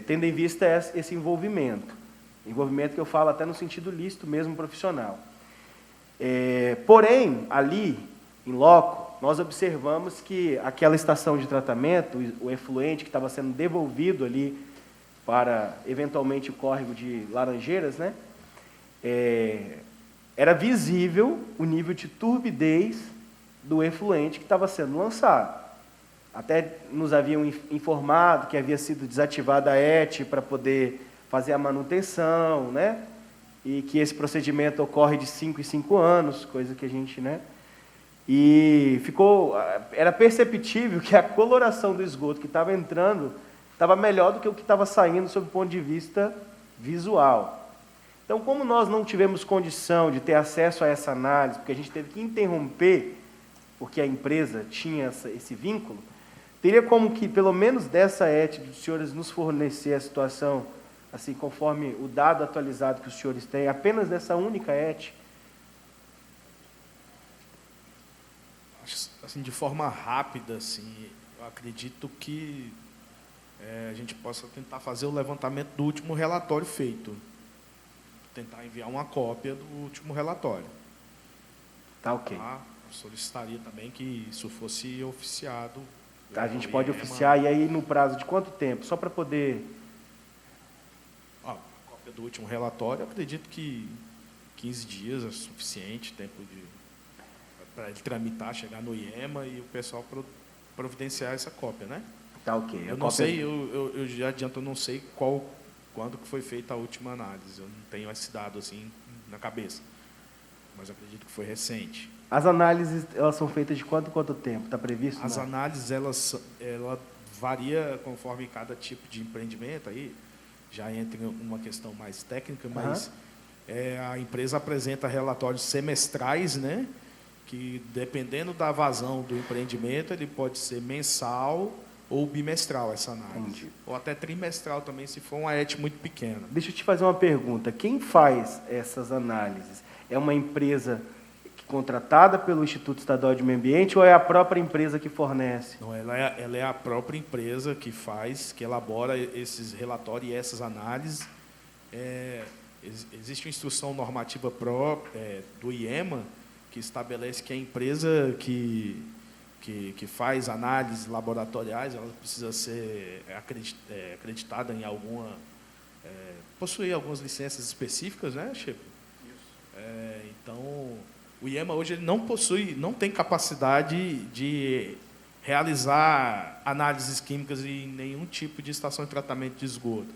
tendo em vista esse envolvimento. Envolvimento que eu falo até no sentido lícito mesmo, profissional. Porém, ali, em loco, nós observamos que aquela estação de tratamento, o efluente que estava sendo devolvido ali para, eventualmente, o córrego de Laranjeiras, né, era visível o nível de turbidez do efluente que estava sendo lançado. Até nos haviam informado que havia sido desativada a ET para poder fazer a manutenção, né, e que esse procedimento ocorre de 5 em 5 anos, coisa que a gente, né? E era perceptível que a coloração do esgoto que estava entrando estava melhor do que o que estava saindo sob o ponto de vista visual. Então, como nós não tivemos condição de ter acesso a essa análise, porque a gente teve que interromper, porque a empresa tinha esse vínculo, teria como que, pelo menos dessa ET, os senhores nos fornecer a situação, assim, conforme o dado atualizado que os senhores têm, apenas dessa única ET? Assim, de forma rápida, assim, eu acredito que a gente possa tentar fazer o levantamento do último relatório feito. Tentar enviar uma cópia do último relatório. Tá, ok. Tá? Eu solicitaria também que isso fosse oficiado. A gente pode oficiar, e aí no prazo de quanto tempo? Só para poder... A cópia do último relatório, eu acredito que 15 dias é suficiente, tempo para ele tramitar, chegar no IEMA e o pessoal providenciar essa cópia, né? Tá, ok. Eu não sei, eu já adianto, eu não sei quando que foi feita a última análise. Eu não tenho esse dado assim na cabeça, mas eu acredito que foi recente. As análises, elas são feitas de quanto em quanto tempo? Está previsto? As análises, ela varia conforme cada tipo de empreendimento, aí já entra uma questão mais técnica, mas a empresa apresenta relatórios semestrais, né? Que dependendo da vazão do empreendimento, ele pode ser mensal ou bimestral essa análise. Entendi. Ou até trimestral também, se for uma ET muito pequena. Deixa eu te fazer uma pergunta. Quem faz essas análises? É uma empresa contratada pelo Instituto Estadual de Meio Ambiente ou é a própria empresa que fornece? Não, ela é a própria empresa que faz, que elabora esses relatórios e essas análises. Existe uma instrução normativa própria do IEMA que estabelece que a empresa que faz análises laboratoriais, ela precisa ser acreditada em alguma... possuir algumas licenças específicas, né, Chico? Isso. Então, o IEMA hoje ele não tem capacidade de realizar análises químicas em nenhum tipo de estação de tratamento de esgoto,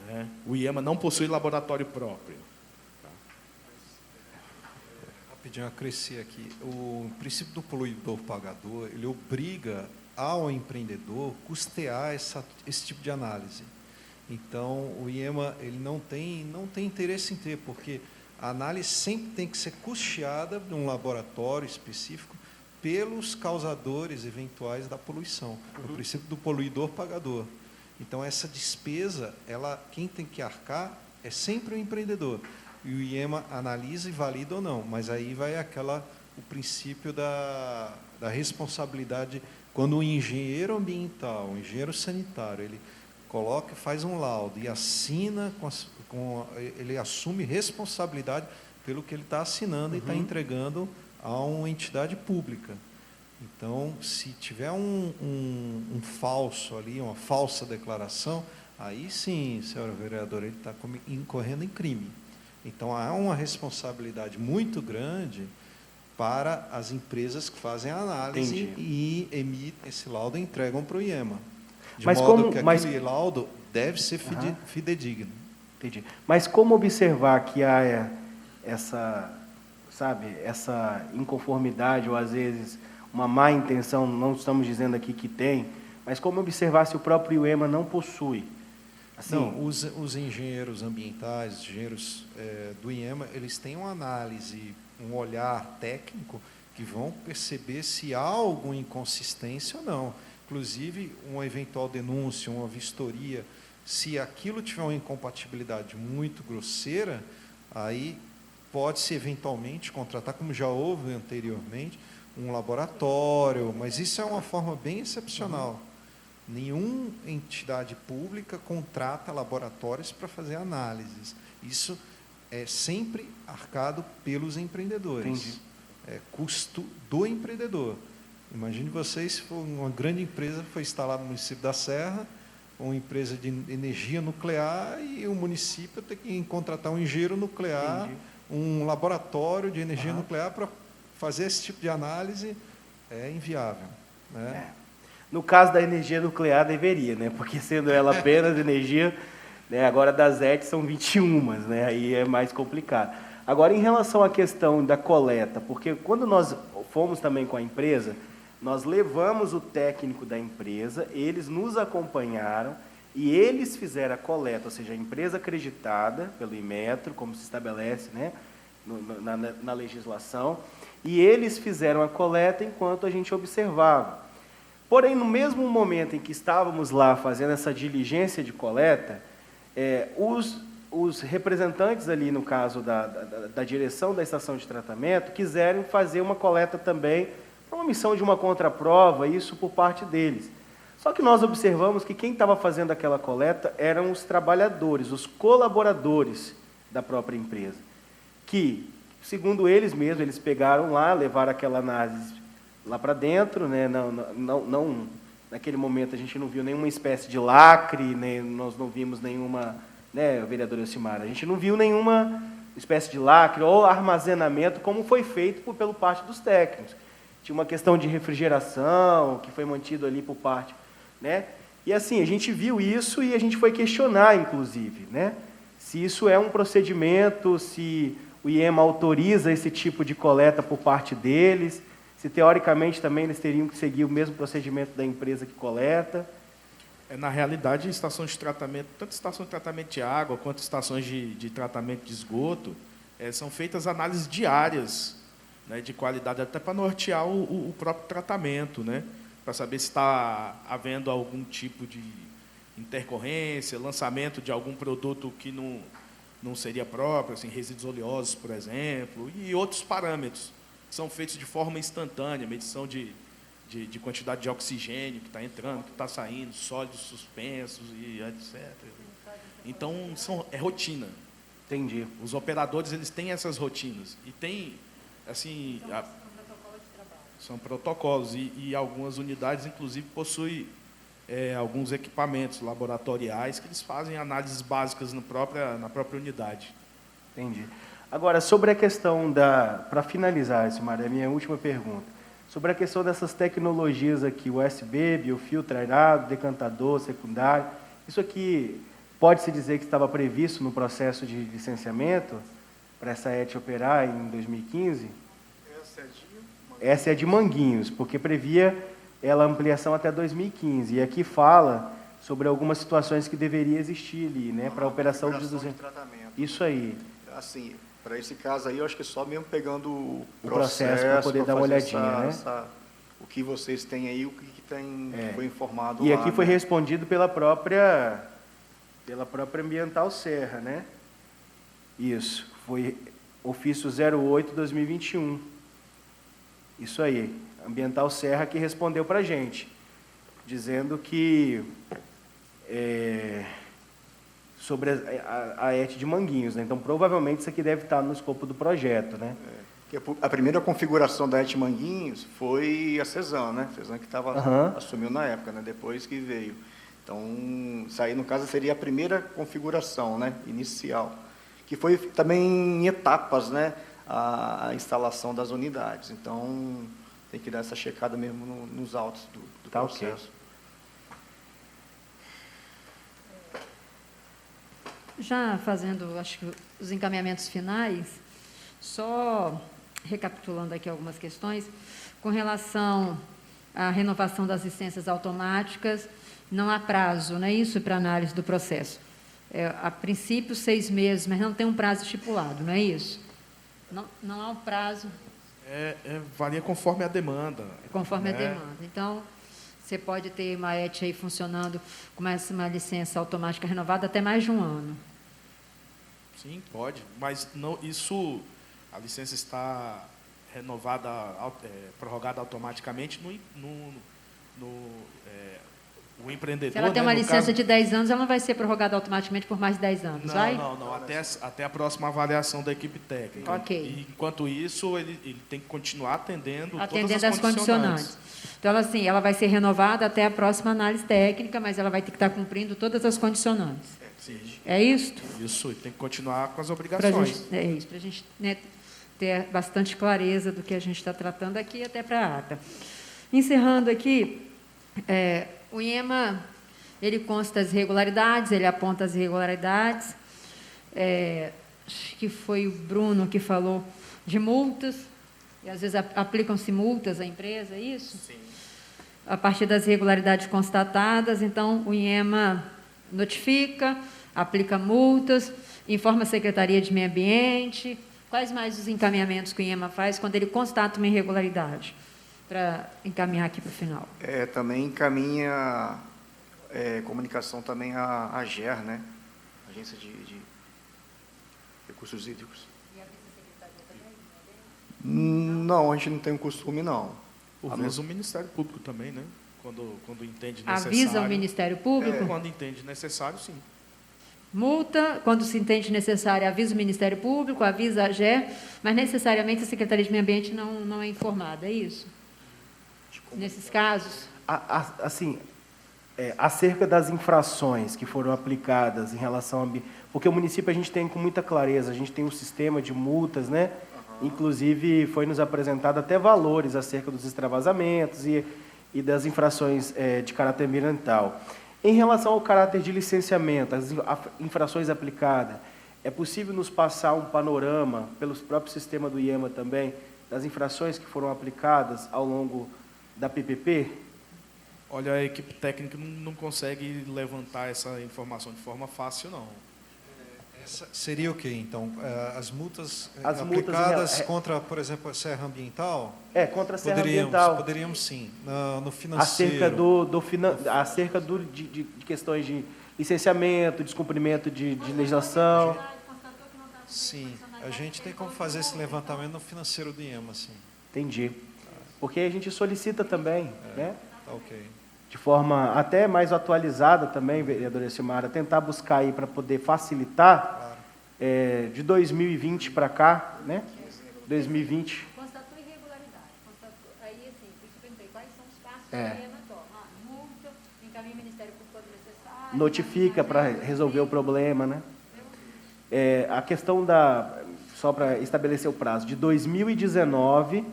né? O IEMA não possui laboratório próprio. Rapidinho, acrescer aqui. O princípio do poluidor-pagador, ele obriga ao empreendedor custear esse tipo de análise. Então, o IEMA ele não tem interesse em ter, porque a análise sempre tem que ser custeada num laboratório específico pelos causadores eventuais da poluição. O princípio do poluidor-pagador. Então, essa despesa, quem tem que arcar é sempre o empreendedor. E o IEMA analisa e valida ou não, mas aí vai o princípio da responsabilidade, quando o engenheiro ambiental, o engenheiro sanitário, ele faz um laudo e assina, ele assume responsabilidade pelo que ele está assinando e está entregando a uma entidade pública. Então, se tiver um falso ali, uma falsa declaração, aí sim, senhora vereadora, ele está incorrendo em crime. Então, há uma responsabilidade muito grande para as empresas que fazem a análise. Entendi. E emitem esse laudo e entregam para o IEMA. De modo que aquele laudo deve ser fidedigno. Entendi. Mas como observar que há essa inconformidade, ou às vezes uma má intenção, não estamos dizendo aqui que tem, mas como observar se o próprio IEMA não possui? Assim, não, os engenheiros ambientais, engenheiros do IEMA, eles têm uma análise, um olhar técnico que vão perceber se há alguma inconsistência ou não. Inclusive, uma eventual denúncia, uma vistoria, se aquilo tiver uma incompatibilidade muito grosseira, aí pode-se eventualmente contratar, como já houve anteriormente, um laboratório, mas isso é uma forma bem excepcional. Nenhuma entidade pública contrata laboratórios para fazer análises. Isso é sempre arcado pelos empreendedores. Entendi. É custo do empreendedor. Imagine vocês se for uma grande empresa foi instalada no município da Serra, uma empresa de energia nuclear, e o município tem que contratar um engenheiro nuclear, entendi, um laboratório de energia nuclear para fazer esse tipo de análise. É inviável, né? No caso da energia nuclear, deveria, né? Porque sendo ela apenas energia, né? Agora das ET são 21, né? Aí é mais complicado. Agora, em relação à questão da coleta, porque quando nós fomos também com a empresa, nós levamos o técnico da empresa, eles nos acompanharam e eles fizeram a coleta, ou seja, a empresa acreditada pelo Inmetro, como se estabelece, né, na legislação, e eles fizeram a coleta enquanto a gente observava. Porém, no mesmo momento em que estávamos lá fazendo essa diligência de coleta, os representantes ali, no caso da direção da estação de tratamento, quiseram fazer uma coleta também, uma missão de uma contraprova, isso por parte deles. Só que nós observamos que quem estava fazendo aquela coleta eram os trabalhadores, os colaboradores da própria empresa, que, segundo eles mesmos, eles pegaram lá, levaram aquela análise lá para dentro, né? Não, naquele momento a gente não viu nenhuma espécie de lacre, né? Nós não vimos nenhuma, né, vereadora Elcimara, a gente não viu nenhuma espécie de lacre ou armazenamento como foi feito pelo parte dos técnicos. Tinha uma questão de refrigeração que foi mantido ali por parte, né? E assim, a gente viu isso e a gente foi questionar, inclusive, né, se isso é um procedimento, se o IEMA autoriza esse tipo de coleta por parte deles, se teoricamente também eles teriam que seguir o mesmo procedimento da empresa que coleta. Na realidade, estação de tratamento, tanto estação de tratamento de água quanto estações de tratamento de esgoto, são feitas análises diárias, né, de qualidade, até para nortear o próprio tratamento, né, para saber se está havendo algum tipo de intercorrência, lançamento de algum produto que não seria próprio, assim, resíduos oleosos, por exemplo, e outros parâmetros que são feitos de forma instantânea, medição de quantidade de oxigênio que está entrando, que está saindo, sólidos suspensos e etc. Então, é rotina. Entendi. Os operadores, eles têm essas rotinas. E tem, assim... São protocolos. E algumas unidades, inclusive, possuem alguns equipamentos laboratoriais que eles fazem análises básicas na própria unidade. Entendi. Agora, sobre a questão para finalizar, Elcimara, é a minha última pergunta. Sobre a questão dessas tecnologias aqui, USB, biofiltro aerado, decantador, secundário, isso aqui pode-se dizer que estava previsto no processo de licenciamento para essa ET operar em 2015? Essa é de Manguinhos, porque previa ela ampliação até 2015. E aqui fala sobre algumas situações que deveria existir ali, né, para a operação de 200. Isso aí. Assim, para esse caso aí, eu acho que é só mesmo pegando o processo para poder dar uma olhadinha, né? O que vocês têm aí, o que tem, foi informado e lá. aqui foi né? respondido pela própria Ambiental Serra, né? Isso, foi ofício 08/2021. Isso aí, Ambiental Serra que respondeu para a gente, dizendo que sobre a ET de Manguinhos, né? Então, provavelmente, isso aqui deve estar no escopo do projeto, né? A primeira configuração da ET Manguinhos foi a Cezan, né? Cezan que assumiu na época, né? Depois que veio. Então, isso aí, no caso, seria a primeira configuração, né? Inicial, que foi também em etapas, né? A instalação das unidades. Então, tem que dar essa checada mesmo nos autos do processo. Okay. Já fazendo, acho que, os encaminhamentos finais, só recapitulando aqui algumas questões, com relação à renovação das licenças automáticas, não há prazo, não é isso, para análise do processo? A princípio, 6 meses, mas não tem um prazo estipulado, não é isso? Não há um prazo. Varia conforme a demanda. Conforme a demanda. Então, você pode ter uma ET aí funcionando com uma licença automática renovada até mais de um ano. Sim, pode. Mas não, a licença está renovada, prorrogada automaticamente o empreendedor... Se ela tem uma no licença caso, de 10 anos, ela não vai ser prorrogada automaticamente por mais de 10 anos, vai? Não. Até a próxima avaliação da equipe técnica. Ok. E, enquanto isso, ele tem que continuar atendendo todas as as condicionantes. Então, assim, ela vai ser renovada até a próxima análise técnica, mas ela vai ter que estar cumprindo todas as condicionantes. Sim. É isso? Isso, e tem que continuar com as obrigações. É isso, para a gente, né, ter bastante clareza do que a gente está tratando aqui, até para a ata. Encerrando aqui, o IEMA ele consta as irregularidades, ele aponta as irregularidades. Acho que foi o Bruno que falou de multas, e às vezes aplicam-se multas à empresa, é isso? Sim. A partir das irregularidades constatadas, então, o IEMA notifica, aplica multas, informa a Secretaria de Meio Ambiente. Quais mais os encaminhamentos que o IEMA faz quando ele constata uma irregularidade? Para encaminhar aqui para o final. Também encaminha comunicação também à AGER, né? Agência de Recursos Hídricos. E a Vice-Secretaria também? Não, a gente não tem o costume, não. Por vezes o Ministério Público também, né? Quando entende necessário. Avisa o Ministério Público? Quando entende necessário, sim. Multa, quando se entende necessário, avisa o Ministério Público, avisa a AGER, mas necessariamente a Secretaria de Meio Ambiente não é informada, é isso? Nesses casos? Assim, acerca das infrações que foram aplicadas em relação a... Porque o município a gente tem com muita clareza, a gente tem um sistema de multas, né? Inclusive, foi nos apresentado até valores acerca dos extravasamentos e das infrações de caráter ambiental. Em relação ao caráter de licenciamento, as infrações aplicadas, é possível nos passar um panorama, pelo próprio sistema do IEMA também, das infrações que foram aplicadas ao longo da PPP? Olha, a equipe técnica não consegue levantar essa informação de forma fácil, não. Seria o quê, então? As multas As aplicadas multas contra, por exemplo, a serra ambiental? Contra a serra ambiental. Poderíamos sim, no financeiro. Acerca de questões de licenciamento, descumprimento de legislação. Sim, a gente tem como fazer esse levantamento no financeiro do IEMA, sim. Entendi. Porque a gente solicita também, né? Tá ok. De forma até mais atualizada também, vereadora Silmara, tentar buscar aí para poder facilitar, de 2020 para cá, né? 2020. Constatou irregularidade. Aí, assim, por isso eu perguntei, quais são os passos que o IEMA toma? Multa, encaminha o Ministério Público quando necessário. Notifica para resolver o problema, né? A questão só para estabelecer o prazo, de 2019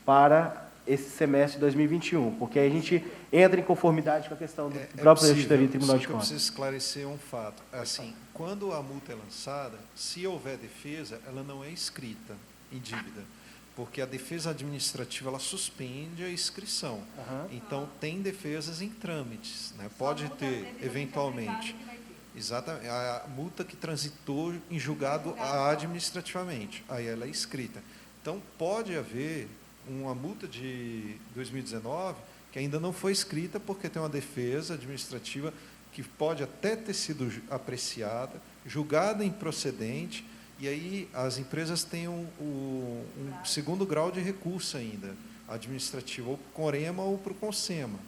para esse semestre de 2021, porque aí a gente entra em conformidade com a questão do próprio Auditoria e Tribunal de Eu Contas. preciso esclarecer um fato. Assim, quando a multa é lançada, se houver defesa, ela não é escrita em dívida, porque a defesa administrativa ela suspende a inscrição. Então, tem defesas em trâmites, né? Pode ter, eventualmente. Exatamente, a multa que transitou em julgado administrativamente, aí ela é escrita. Então, pode haver uma multa de 2019 que ainda não foi escrita porque tem uma defesa administrativa que pode até ter sido apreciada, julgada improcedente, e aí as empresas têm um segundo grau de recurso ainda, administrativo, ou para o COREMA ou para o CONSEMA,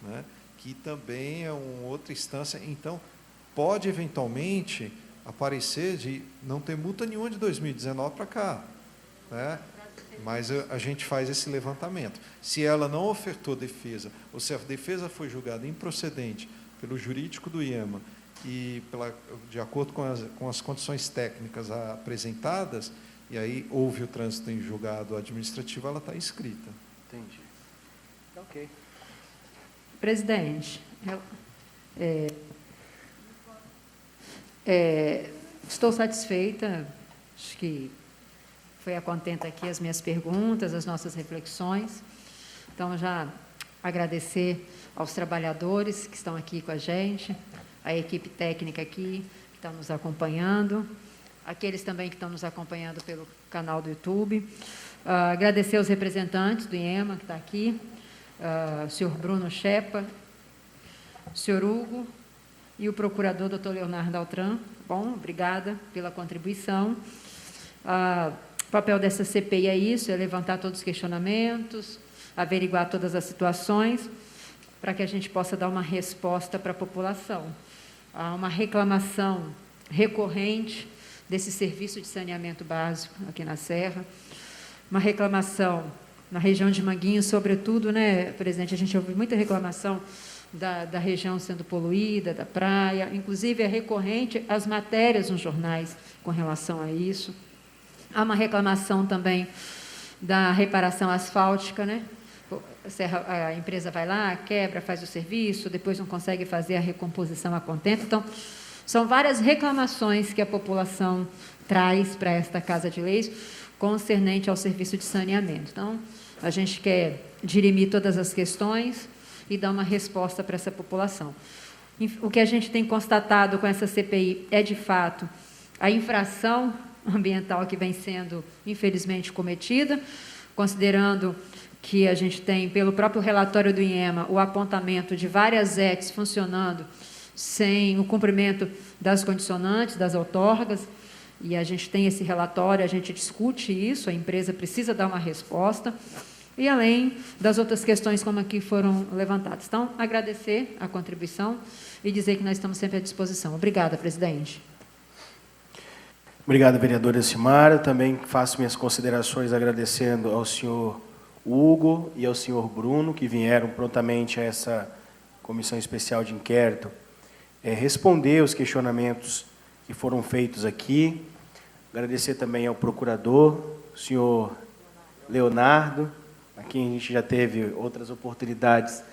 né? Que também é uma outra instância. Então, pode eventualmente aparecer de não ter multa nenhuma de 2019 para cá, né? Mas a gente faz esse levantamento. Se ela não ofertou defesa, ou se a defesa foi julgada improcedente pelo jurídico do IEMA e de acordo com as condições técnicas apresentadas, e aí houve o trânsito em julgado administrativo, ela está inscrita. Entendi. Ok. Presidente, estou satisfeita, acho que foi a contenta aqui as minhas perguntas, as nossas reflexões. Então, já agradecer aos trabalhadores que estão aqui com a gente, a equipe técnica aqui, que está nos acompanhando, aqueles também que estão nos acompanhando pelo canal do YouTube. Agradecer aos representantes do IEMA, que está aqui, o senhor Bruno Chepa, o senhor Hugo e o procurador, doutor Leonardo Altran. Bom, obrigada pela contribuição. O papel dessa CPI é isso, é levantar todos os questionamentos, averiguar todas as situações, para que a gente possa dar uma resposta para a população. Há uma reclamação recorrente desse serviço de saneamento básico aqui na Serra, uma reclamação na região de Manguinhos, sobretudo, né, presidente, a gente ouve muita reclamação da região sendo poluída, da praia, inclusive é recorrente as matérias nos jornais com relação a isso. Há uma reclamação também da reparação asfáltica, né? a empresa vai lá, quebra, faz o serviço, depois não consegue fazer a recomposição a contento. Então, são várias reclamações que a população traz para esta Casa de Leis concernente ao serviço de saneamento. Então, a gente quer dirimir todas as questões e dar uma resposta para essa população. O que a gente tem constatado com essa CPI é, de fato, a infração ambiental que vem sendo, infelizmente, cometida, considerando que a gente tem, pelo próprio relatório do IEMA, o apontamento de várias ETs funcionando sem o cumprimento das condicionantes, das outorgas, e a gente tem esse relatório, a gente discute isso, a empresa precisa dar uma resposta, e além das outras questões como aqui foram levantadas. Então, agradecer a contribuição e dizer que nós estamos sempre à disposição. Obrigada, presidente. Obrigado, vereadora Simara. Também faço minhas considerações agradecendo ao senhor Hugo e ao senhor Bruno, que vieram prontamente a essa comissão especial de inquérito responder os questionamentos que foram feitos aqui. Agradecer também ao procurador, o senhor Leonardo, a quem a gente já teve outras oportunidades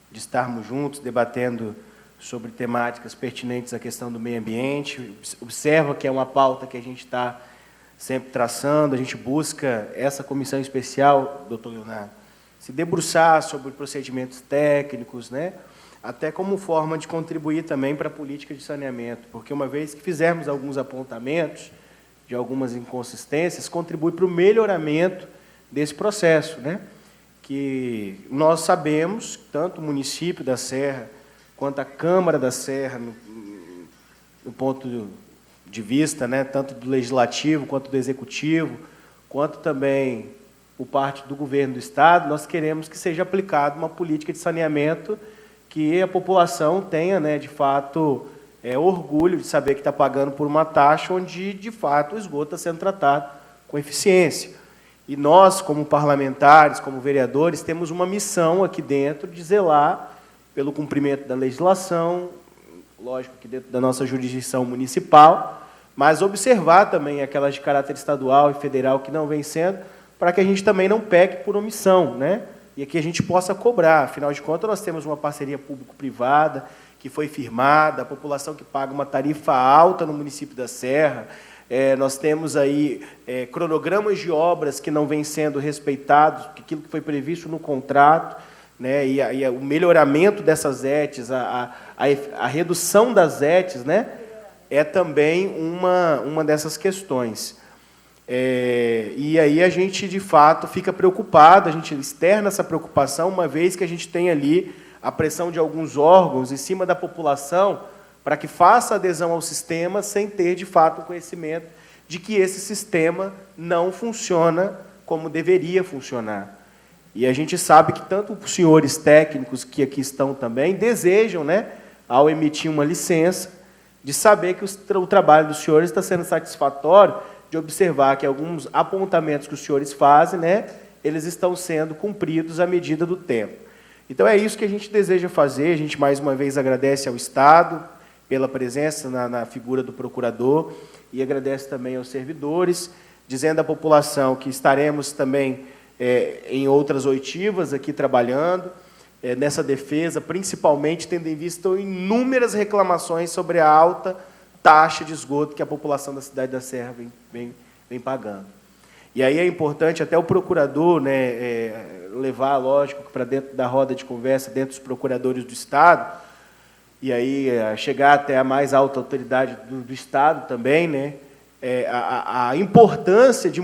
de estarmos juntos, debatendo sobre temáticas pertinentes à questão do meio ambiente. Observa que é uma pauta que a gente está sempre traçando, a gente busca essa comissão especial, doutor Leonardo, se debruçar sobre procedimentos técnicos, né? Até como forma de contribuir também para a política de saneamento, porque uma vez que fizermos alguns apontamentos de algumas inconsistências, contribui para o melhoramento desse processo, né? Que nós sabemos, tanto o município da Serra, quanto a Câmara da Serra, no ponto de vista, né, tanto do Legislativo, quanto do Executivo, quanto também por parte do Governo do Estado, nós queremos que seja aplicada uma política de saneamento que a população tenha, né, de fato, orgulho de saber que está pagando por uma taxa onde, de fato, o esgoto está sendo tratado com eficiência. E nós, como parlamentares, como vereadores, temos uma missão aqui dentro de zelar pelo cumprimento da legislação, lógico que dentro da nossa jurisdição municipal, mas observar também aquelas de caráter estadual e federal que não vem sendo, para que a gente também não peque por omissão, né? E aqui a gente possa cobrar. Afinal de contas, nós temos uma parceria público-privada que foi firmada, a população que paga uma tarifa alta no município da Serra, nós temos aí cronogramas de obras que não vêm sendo respeitados, aquilo que foi previsto no contrato, né, e o melhoramento dessas ETs, a redução das ETs, né, é também uma dessas questões. E aí a gente, de fato, fica preocupado, a gente externa essa preocupação, uma vez que a gente tem ali a pressão de alguns órgãos em cima da população para que faça adesão ao sistema sem ter, de fato, o conhecimento de que esse sistema não funciona como deveria funcionar. E a gente sabe que tanto os senhores técnicos que aqui estão também desejam, né, ao emitir uma licença, de saber que o trabalho dos senhores está sendo satisfatório, de observar que alguns apontamentos que os senhores fazem, né, eles estão sendo cumpridos à medida do tempo. Então, é isso que a gente deseja fazer. A gente, mais uma vez, agradece ao Estado pela presença na figura do procurador e agradece também aos servidores, dizendo à população que estaremos também em outras oitivas aqui trabalhando, nessa defesa, principalmente tendo em vista inúmeras reclamações sobre a alta taxa de esgoto que a população da cidade da Serra vem pagando. E aí é importante até o procurador, né, levar, lógico, para dentro da roda de conversa, dentro dos procuradores do Estado, e aí chegar até a mais alta autoridade do Estado também, né, a importância de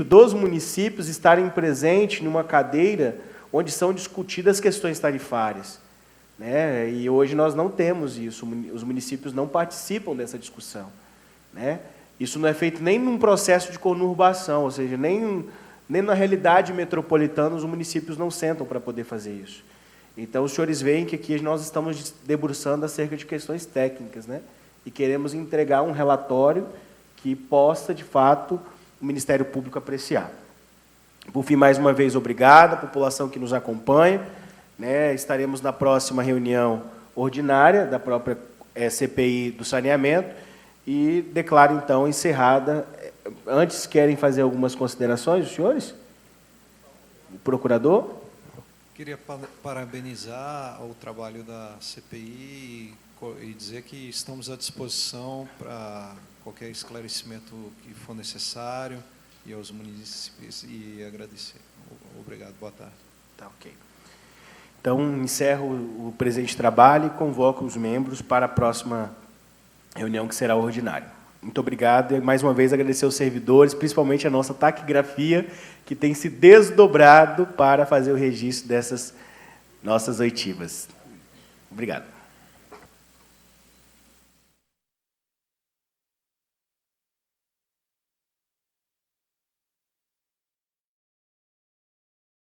dos municípios estarem presentes numa cadeira onde são discutidas questões tarifárias, né? E hoje nós não temos isso, os municípios não participam dessa discussão, né? Isso não é feito nem num processo de conurbação, ou seja, nem na realidade metropolitana os municípios não sentam para poder fazer isso. Então, os senhores veem que aqui nós estamos debruçando acerca de questões técnicas, né? E queremos entregar um relatório que possa, de fato, o Ministério Público apreciar. Por fim, mais uma vez, obrigado à população que nos acompanha, né? Estaremos na próxima reunião ordinária da própria CPI do saneamento e declaro, então, encerrada. Antes, querem fazer algumas considerações, os senhores? O procurador? queria parabenizar o trabalho da CPI e dizer que estamos à disposição para qualquer esclarecimento que for necessário e aos munícipes e agradecer. Obrigado, boa tarde. Tá, ok. Então, encerro o presente trabalho e convoco os membros para a próxima reunião, que será ordinária. Muito obrigado e, mais uma vez, agradecer aos servidores, principalmente a nossa taquigrafia, que tem se desdobrado para fazer o registro dessas nossas oitivas. Obrigado.